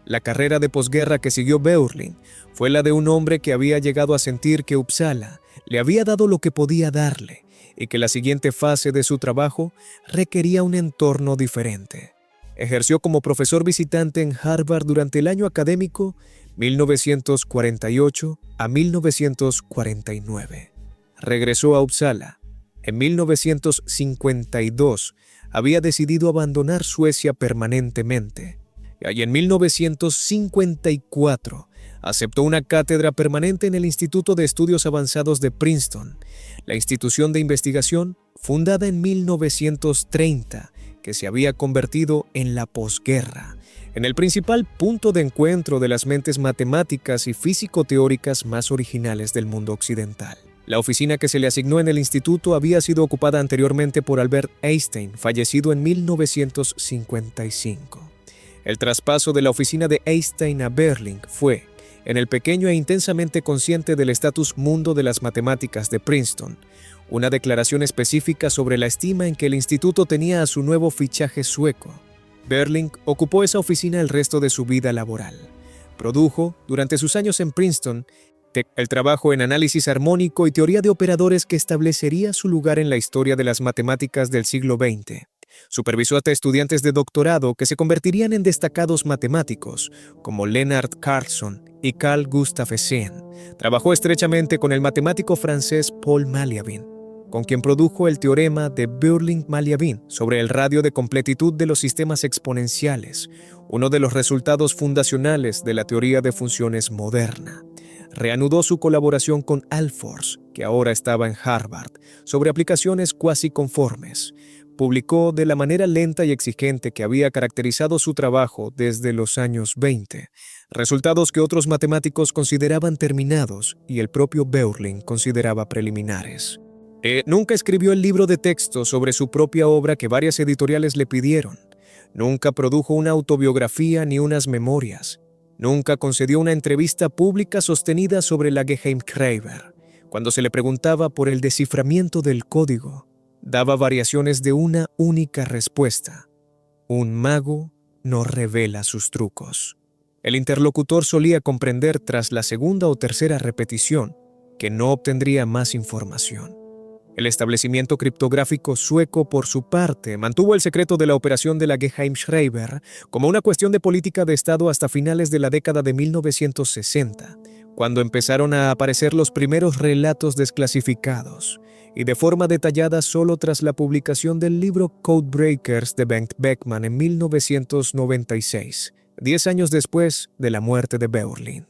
La carrera de posguerra que siguió Börjling fue la de un hombre que había llegado a sentir que Uppsala le había dado lo que podía darle y que la siguiente fase de su trabajo requería un entorno diferente. Ejerció como profesor visitante en Harvard durante el año académico 1948 a 1949. Regresó a Uppsala. En 1952 había decidido abandonar Suecia permanentemente. Y en 1954 aceptó una cátedra permanente en el Instituto de Estudios Avanzados de Princeton, la institución de investigación fundada en 1930, que se había convertido en la posguerra, en el principal punto de encuentro de las mentes matemáticas y físico-teóricas más originales del mundo occidental. La oficina que se le asignó en el instituto había sido ocupada anteriormente por Albert Einstein, fallecido en 1955. El traspaso de la oficina de Einstein a Börjling fue, en el pequeño e intensamente consciente del status mundo de las matemáticas de Princeton, una declaración específica sobre la estima en que el instituto tenía a su nuevo fichaje sueco. Börjling ocupó esa oficina el resto de su vida laboral. Produjo, durante sus años en Princeton, el trabajo en análisis armónico y teoría de operadores que establecería su lugar en la historia de las matemáticas del siglo XX. Supervisó a estudiantes de doctorado que se convertirían en destacados matemáticos, como Lennart Carlsson y Carl Gustav Esseen. Trabajó estrechamente con el matemático francés Paul Malyavin, con quien produjo el teorema de Börjling-Malyavin sobre el radio de completitud de los sistemas exponenciales, uno de los resultados fundacionales de la teoría de funciones moderna. Reanudó su colaboración con Elfors, que ahora estaba en Harvard, sobre aplicaciones cuasi conformes. Publicó de la manera lenta y exigente que había caracterizado su trabajo desde los años 20, resultados que otros matemáticos consideraban terminados y el propio Börjling consideraba preliminares. Nunca escribió el libro de texto sobre su propia obra que varias editoriales le pidieron. Nunca produjo una autobiografía ni unas memorias. Nunca concedió una entrevista pública sostenida sobre la Geheimschreiber. Cuando se le preguntaba por el desciframiento del código, daba variaciones de una única respuesta. Un mago no revela sus trucos. El interlocutor solía comprender tras la segunda o tercera repetición que no obtendría más información. El establecimiento criptográfico sueco, por su parte, mantuvo el secreto de la operación de la Geheimschreiber como una cuestión de política de Estado hasta finales de la década de 1960, cuando empezaron a aparecer los primeros relatos desclasificados, y de forma detallada solo tras la publicación del libro Codebreakers de Bengt Beckman en 1996, 10 años después de la muerte de Börjling.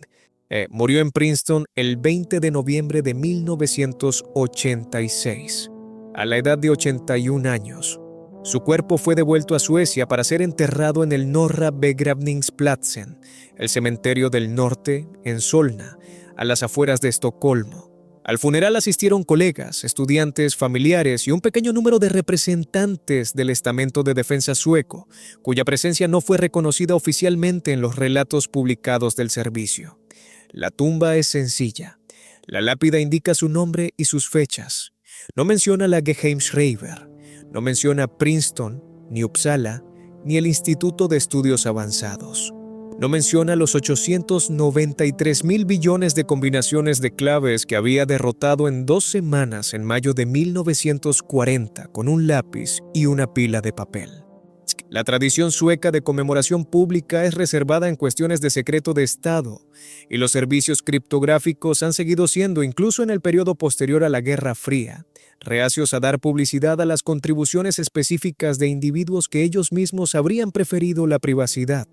Murió en Princeton el 20 de noviembre de 1986, a la edad de 81 años. Su cuerpo fue devuelto a Suecia para ser enterrado en el Norra Begravningsplatsen, el cementerio del norte, en Solna, a las afueras de Estocolmo. Al funeral asistieron colegas, estudiantes, familiares y un pequeño número de representantes del estamento de defensa sueco, cuya presencia no fue reconocida oficialmente en los relatos publicados del servicio. La tumba es sencilla. La lápida indica su nombre y sus fechas. No menciona la Geheimschreiber, no menciona Princeton, ni Uppsala, ni el Instituto de Estudios Avanzados. No menciona los 893,000 billones de combinaciones de claves que había derrotado en 2 semanas en mayo de 1940 con un lápiz y una pila de papel. La tradición sueca de conmemoración pública es reservada en cuestiones de secreto de Estado, y los servicios criptográficos han seguido siendo, incluso en el periodo posterior a la Guerra Fría, reacios a dar publicidad a las contribuciones específicas de individuos que ellos mismos habrían preferido la privacidad.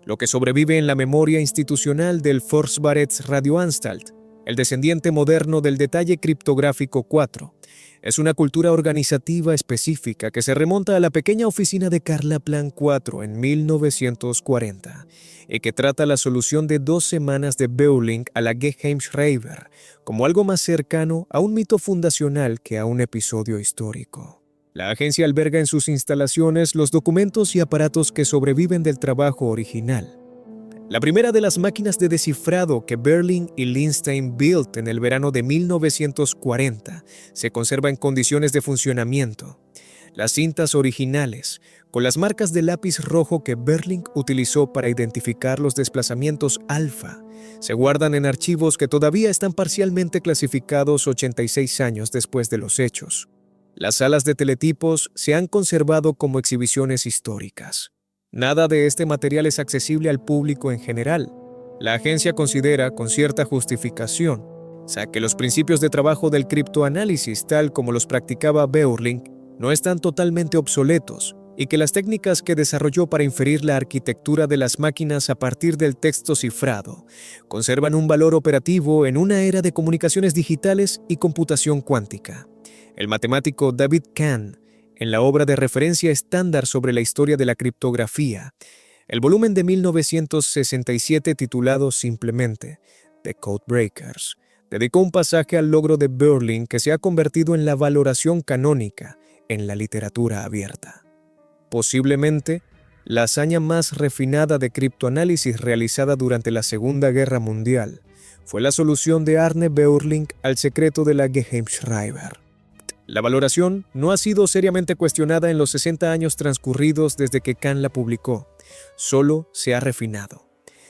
Lo que sobrevive en la memoria institucional del Forsvarets Radioanstalt el descendiente moderno del detalle criptográfico 4. Es una cultura organizativa específica que se remonta a la pequeña oficina de Carla Plan 4 en 1940 y que trata la solución de 2 semanas de Beurling a la Geheimschreiber como algo más cercano a un mito fundacional que a un episodio histórico. La agencia alberga en sus instalaciones los documentos y aparatos que sobreviven del trabajo original. La primera de las máquinas de descifrado que Beurling y Lindstein built en el verano de 1940 se conserva en condiciones de funcionamiento. Las cintas originales, con las marcas de lápiz rojo que Beurling utilizó para identificar los desplazamientos alfa, se guardan en archivos que todavía están parcialmente clasificados 86 años después de los hechos. Las salas de teletipos se han conservado como exhibiciones históricas. Nada de este material es accesible al público en general. La agencia considera, con cierta justificación, que los principios de trabajo del criptoanálisis, tal como los practicaba Beurling, no están totalmente obsoletos y que las técnicas que desarrolló para inferir la arquitectura de las máquinas a partir del texto cifrado conservan un valor operativo en una era de comunicaciones digitales y computación cuántica. El matemático David Kahn, en la obra de referencia estándar sobre la historia de la criptografía, el volumen de 1967 titulado simplemente The Codebreakers, dedicó un pasaje al logro de Beurling que se ha convertido en la valoración canónica en la literatura abierta. Posiblemente, la hazaña más refinada de criptoanálisis realizada durante la Segunda Guerra Mundial fue la solución de Arne Beurling al secreto de la Geheimschreiber. La valoración no ha sido seriamente cuestionada en los 60 años transcurridos desde que Kahn la publicó, solo se ha refinado.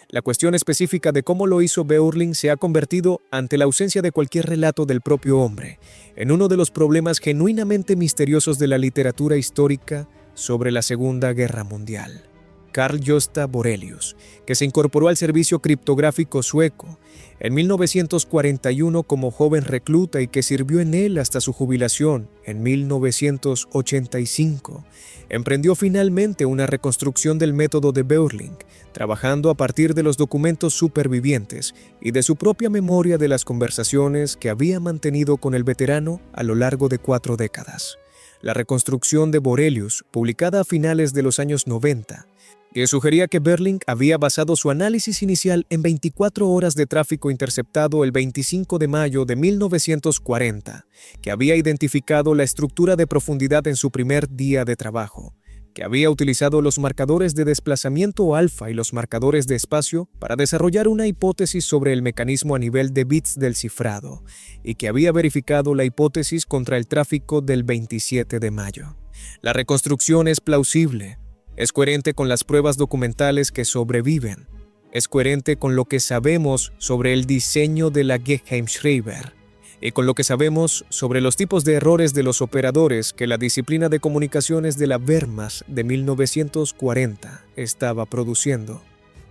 La cuestión específica de cómo lo hizo Beurling se ha convertido, ante la ausencia de cualquier relato del propio hombre, en uno de los problemas genuinamente misteriosos de la literatura histórica sobre la Segunda Guerra Mundial. Carl Gösta Borelius, que se incorporó al servicio criptográfico sueco en 1941 como joven recluta y que sirvió en él hasta su jubilación en 1985, emprendió finalmente una reconstrucción del método de Beurling, trabajando a partir de los documentos supervivientes y de su propia memoria de las conversaciones que había mantenido con el veterano a lo largo de 4 décadas. La reconstrucción de Borelius, publicada a finales de los años 90, que sugería que Beurling había basado su análisis inicial en 24 horas de tráfico interceptado el 25 de mayo de 1940, que había identificado la estructura de profundidad en su primer día de trabajo, que había utilizado los marcadores de desplazamiento alfa y los marcadores de espacio para desarrollar una hipótesis sobre el mecanismo a nivel de bits del cifrado, y que había verificado la hipótesis contra el tráfico del 27 de mayo. La reconstrucción es plausible. Es coherente con las pruebas documentales que sobreviven. Es coherente con lo que sabemos sobre el diseño de la Geheimschreiber y con lo que sabemos sobre los tipos de errores de los operadores que la disciplina de comunicaciones de la Wehrmacht de 1940 estaba produciendo.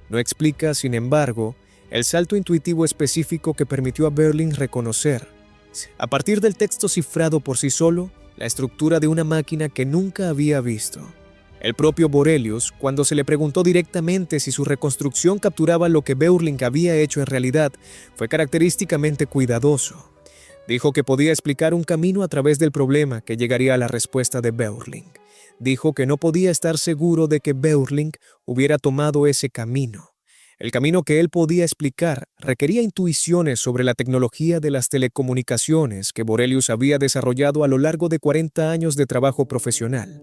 No explica, sin embargo, el salto intuitivo específico que permitió a Beurling reconocer, a partir del texto cifrado por sí solo, la estructura de una máquina que nunca había visto. El propio Borelius, cuando se le preguntó directamente si su reconstrucción capturaba lo que Beurling había hecho en realidad, fue característicamente cuidadoso. Dijo que podía explicar un camino a través del problema que llegaría a la respuesta de Beurling. Dijo que no podía estar seguro de que Beurling hubiera tomado ese camino. El camino que él podía explicar requería intuiciones sobre la tecnología de las telecomunicaciones que Borelius había desarrollado a lo largo de 40 años de trabajo profesional.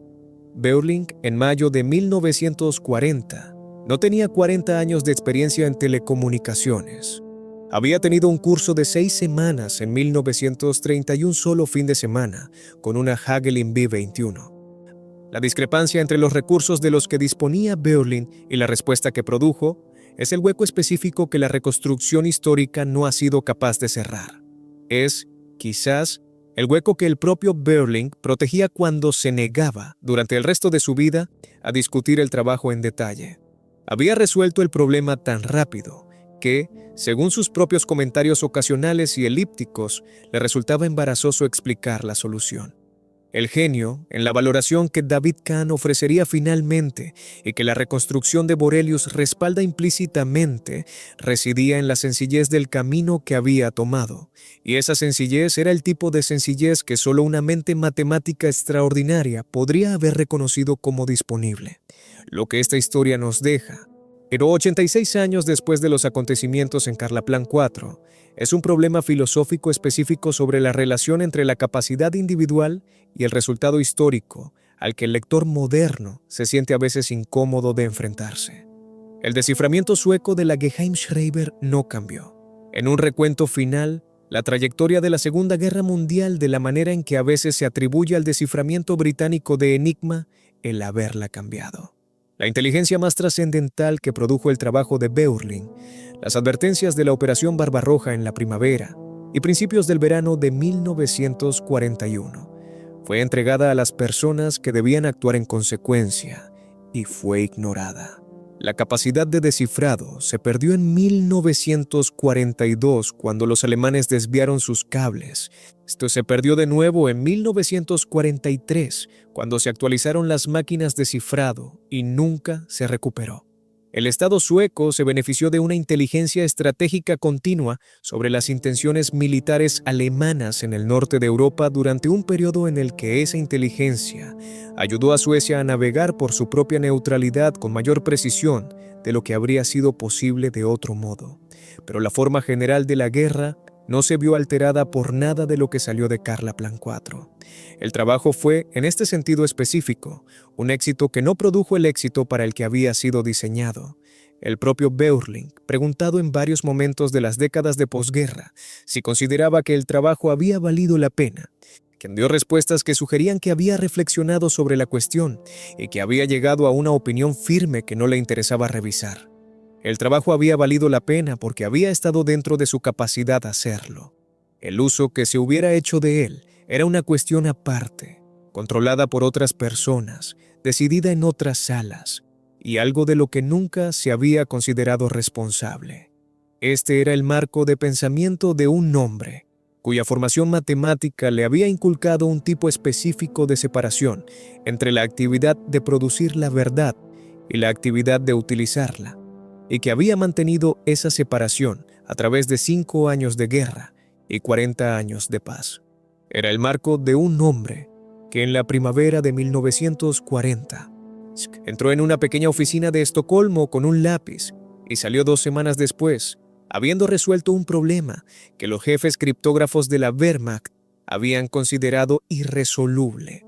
Beurling, en mayo de 1940, no tenía 40 años de experiencia en telecomunicaciones. Había tenido un curso de 6 semanas en 1930 y un solo fin de semana, con una Hagelin B21. La discrepancia entre los recursos de los que disponía Beurling y la respuesta que produjo es el hueco específico que la reconstrucción histórica no ha sido capaz de cerrar. Es, quizás, el hueco que el propio Beurling protegía cuando se negaba, durante el resto de su vida, a discutir el trabajo en detalle. Había resuelto el problema tan rápido que, según sus propios comentarios ocasionales y elípticos, le resultaba embarazoso explicar la solución. El genio, en la valoración que David Kahn ofrecería finalmente y que la reconstrucción de Borelius respalda implícitamente, residía en la sencillez del camino que había tomado. Y esa sencillez era el tipo de sencillez que solo una mente matemática extraordinaria podría haber reconocido como disponible. Lo que esta historia nos deja, pero 86 años después de los acontecimientos en Carlaplan 4, es un problema filosófico específico sobre la relación entre la capacidad individual y el resultado histórico al que el lector moderno se siente a veces incómodo de enfrentarse. El desciframiento sueco de la Geheimschreiber no cambió. En un recuento final, la trayectoria de la Segunda Guerra Mundial de la manera en que a veces se atribuye al desciframiento británico de Enigma el haberla cambiado. La inteligencia más trascendental que produjo el trabajo de Börjling, las advertencias de la Operación Barbarroja en la primavera y principios del verano de 1941, fue entregada a las personas que debían actuar en consecuencia y fue ignorada. La capacidad de descifrado se perdió en 1942 cuando los alemanes desviaron sus cables. Esto se perdió de nuevo en 1943 cuando se actualizaron las máquinas de cifrado y nunca se recuperó. El Estado sueco se benefició de una inteligencia estratégica continua sobre las intenciones militares alemanas en el norte de Europa durante un periodo en el que esa inteligencia ayudó a Suecia a navegar por su propia neutralidad con mayor precisión de lo que habría sido posible de otro modo. Pero la forma general de la guerra no se vio alterada por nada de lo que salió de Carlaplan 4. El trabajo fue, en este sentido específico, un éxito que no produjo el éxito para el que había sido diseñado. El propio Börjling, preguntado en varios momentos de las décadas de posguerra si consideraba que el trabajo había valido la pena, quien dio respuestas que sugerían que había reflexionado sobre la cuestión y que había llegado a una opinión firme que no le interesaba revisar. El trabajo había valido la pena porque había estado dentro de su capacidad hacerlo. El uso que se hubiera hecho de él era una cuestión aparte, controlada por otras personas, decidida en otras salas, y algo de lo que nunca se había considerado responsable. Este era el marco de pensamiento de un hombre, cuya formación matemática le había inculcado un tipo específico de separación entre la actividad de producir la verdad y la actividad de utilizarla, y que había mantenido esa separación a través de 5 años de guerra y 40 años de paz. Era el marco de un hombre que en la primavera de 1940 entró en una pequeña oficina de Estocolmo con un lápiz y salió 2 semanas después, habiendo resuelto un problema que los jefes criptógrafos de la Wehrmacht habían considerado irresoluble.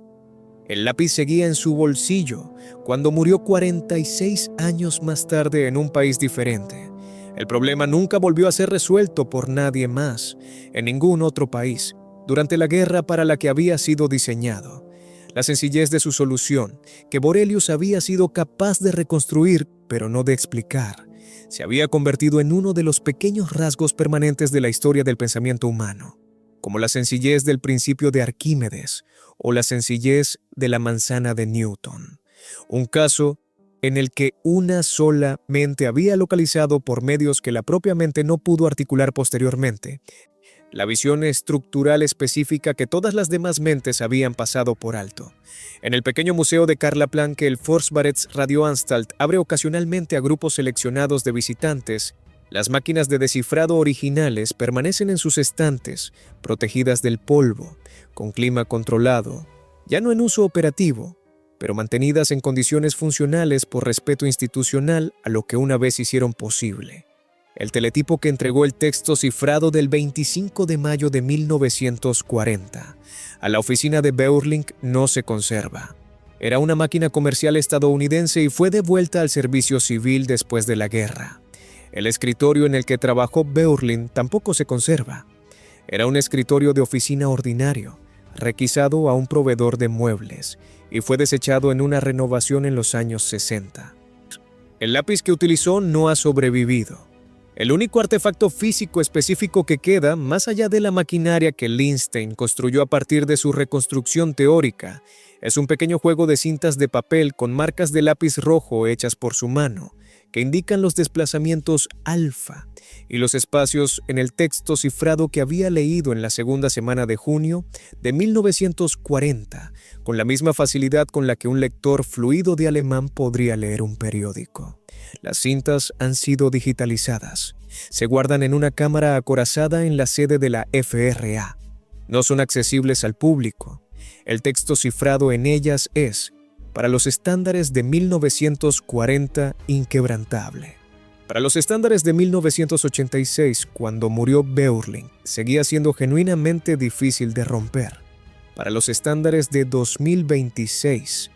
El lápiz seguía en su bolsillo cuando murió 46 años más tarde en un país diferente. El problema nunca volvió a ser resuelto por nadie más, en ningún otro país, durante la guerra para la que había sido diseñado. La sencillez de su solución, que Borelius había sido capaz de reconstruir, pero no de explicar, se había convertido en uno de los pequeños rasgos permanentes de la historia del pensamiento humano, como la sencillez del principio de Arquímedes o la sencillez de la manzana de Newton. Un caso en el que una sola mente había localizado por medios que la propia mente no pudo articular posteriormente, la visión estructural específica que todas las demás mentes habían pasado por alto. En el pequeño museo de Carlaplan que el Forsvarets Radioanstalt abre ocasionalmente a grupos seleccionados de visitantes, las máquinas de descifrado originales permanecen en sus estantes, protegidas del polvo, con clima controlado, ya no en uso operativo, pero mantenidas en condiciones funcionales por respeto institucional a lo que una vez hicieron posible. El teletipo que entregó el texto cifrado del 25 de mayo de 1940 a la oficina de Börjling no se conserva. Era una máquina comercial estadounidense y fue devuelta al servicio civil después de la guerra. El escritorio en el que trabajó Börjling tampoco se conserva. Era un escritorio de oficina ordinario, requisado a un proveedor de muebles, y fue desechado en una renovación en los años 60. El lápiz que utilizó no ha sobrevivido, El único artefacto físico específico que queda, más allá de la maquinaria que Lindstein construyó a partir de su reconstrucción teórica, es un pequeño juego de cintas de papel con marcas de lápiz rojo hechas por su mano, que indican los desplazamientos alfa y los espacios en el texto cifrado que había leído en la segunda semana de junio de 1940, con la misma facilidad con la que un lector fluido de alemán podría leer un periódico. Las cintas han sido digitalizadas. Se guardan en una cámara acorazada en la sede de la FRA. No son accesibles al público. El texto cifrado en ellas es, para los estándares de 1940, inquebrantable. Para los estándares de 1986, cuando murió Beurling, seguía siendo genuinamente difícil de romper. Para los estándares de 2026,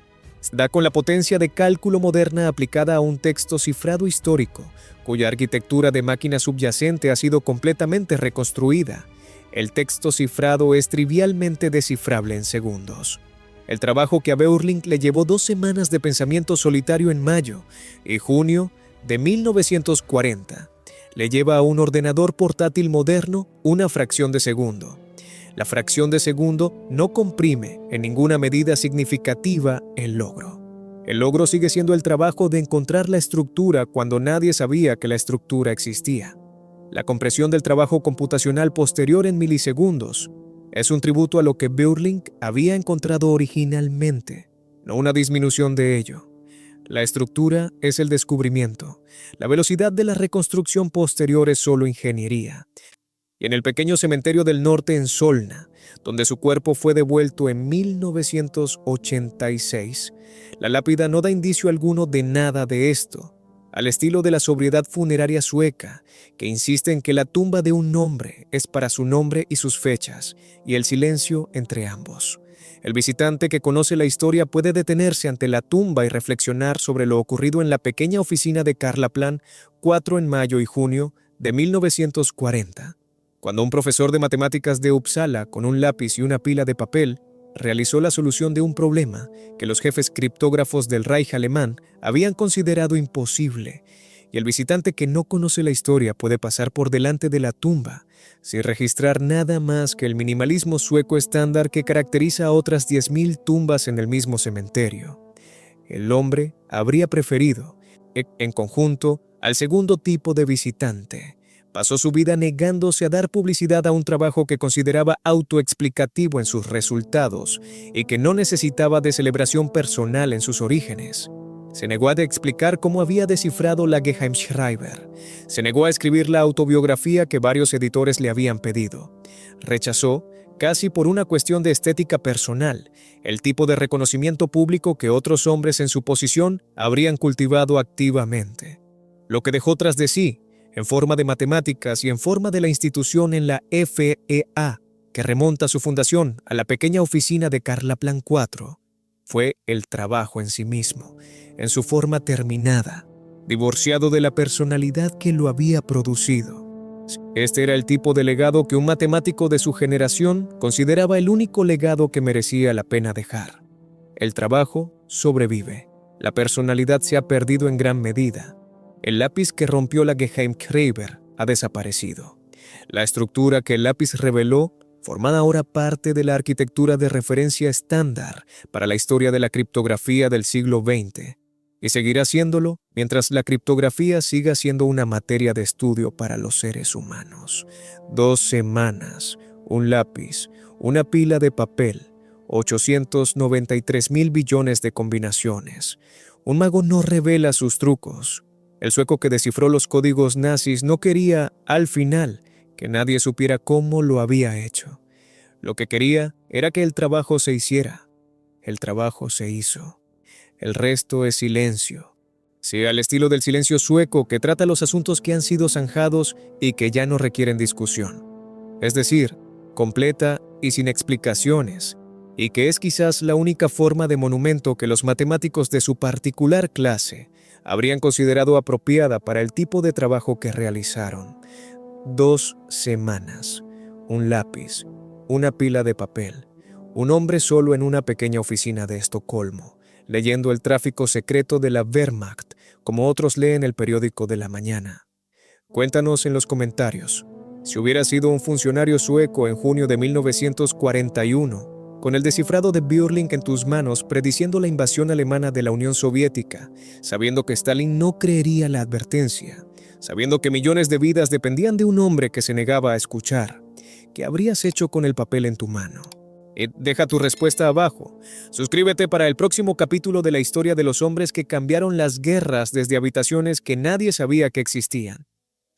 da con la potencia de cálculo moderna aplicada a un texto cifrado histórico, cuya arquitectura de máquina subyacente ha sido completamente reconstruida. El texto cifrado es trivialmente descifrable en segundos. El trabajo que a Beurling le llevó 2 semanas de pensamiento solitario en mayo y junio de 1940, le lleva a un ordenador portátil moderno una fracción de segundo. La fracción de segundo no comprime en ninguna medida significativa el logro. El logro sigue siendo el trabajo de encontrar la estructura cuando nadie sabía que la estructura existía. La compresión del trabajo computacional posterior en milisegundos es un tributo a lo que Beurling había encontrado originalmente, no una disminución de ello. La estructura es el descubrimiento. La velocidad de la reconstrucción posterior es solo ingeniería. Y en el pequeño cementerio del norte en Solna, donde su cuerpo fue devuelto en 1986, la lápida no da indicio alguno de nada de esto, al estilo de la sobriedad funeraria sueca, que insiste en que la tumba de un nombre es para su nombre y sus fechas, y el silencio entre ambos. El visitante que conoce la historia puede detenerse ante la tumba y reflexionar sobre lo ocurrido en la pequeña oficina de Karlaplan 4 en mayo y junio de 1940. Cuando un profesor de matemáticas de Uppsala, con un lápiz y una pila de papel, realizó la solución de un problema que los jefes criptógrafos del Reich alemán habían considerado imposible, y el visitante que no conoce la historia puede pasar por delante de la tumba sin registrar nada más que el minimalismo sueco estándar que caracteriza a otras 10.000 tumbas en el mismo cementerio. El hombre habría preferido, en conjunto, al segundo tipo de visitante. Pasó su vida negándose a dar publicidad a un trabajo que consideraba autoexplicativo en sus resultados y que no necesitaba de celebración personal en sus orígenes. Se negó a explicar cómo había descifrado la Geheimschreiber. Se negó a escribir la autobiografía que varios editores le habían pedido. Rechazó, casi por una cuestión de estética personal, el tipo de reconocimiento público que otros hombres en su posición habrían cultivado activamente. Lo que dejó tras de sí, en forma de matemáticas y en forma de la institución en la FEA, que remonta su fundación a la pequeña oficina de Karlaplan 4, fue el trabajo en sí mismo, en su forma terminada, divorciado de la personalidad que lo había producido. Este era el tipo de legado que un matemático de su generación consideraba el único legado que merecía la pena dejar. El trabajo sobrevive. La personalidad se ha perdido en gran medida. El lápiz que rompió la Geheimschreiber ha desaparecido. La estructura que el lápiz reveló forma ahora parte de la arquitectura de referencia estándar para la historia de la criptografía del siglo XX, y seguirá siéndolo mientras la criptografía siga siendo una materia de estudio para los seres humanos. 2 semanas, un lápiz, una pila de papel, 893.000 billones de combinaciones. Un mago no revela sus trucos. El sueco que descifró los códigos nazis no quería, al final, que nadie supiera cómo lo había hecho. Lo que quería era que el trabajo se hiciera. El trabajo se hizo. El resto es silencio. Sí, al estilo del silencio sueco que trata los asuntos que han sido zanjados y que ya no requieren discusión. Es decir, completa y sin explicaciones, y que es quizás la única forma de monumento que los matemáticos de su particular clase habrían considerado apropiada para el tipo de trabajo que realizaron. 2 semanas, un lápiz, una pila de papel, un hombre solo en una pequeña oficina de Estocolmo, leyendo el tráfico secreto de la Wehrmacht como otros leen el periódico de la mañana. Cuéntanos en los comentarios. Si hubieras sido un funcionario sueco en junio de 1941, con el descifrado de Bürling en tus manos prediciendo la invasión alemana de la Unión Soviética, sabiendo que Stalin no creería la advertencia, sabiendo que millones de vidas dependían de un hombre que se negaba a escuchar, ¿qué habrías hecho con el papel en tu mano? Deja tu respuesta abajo. Suscríbete para el próximo capítulo de la historia de los hombres que cambiaron las guerras desde habitaciones que nadie sabía que existían.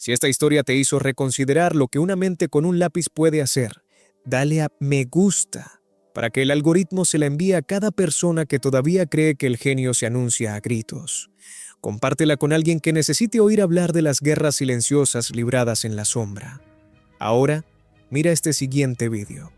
Si esta historia te hizo reconsiderar lo que una mente con un lápiz puede hacer, dale a me gusta para que el algoritmo se la envíe a cada persona que todavía cree que el genio se anuncia a gritos. Compártela con alguien que necesite oír hablar de las guerras silenciosas libradas en la sombra. Ahora, mira este siguiente video.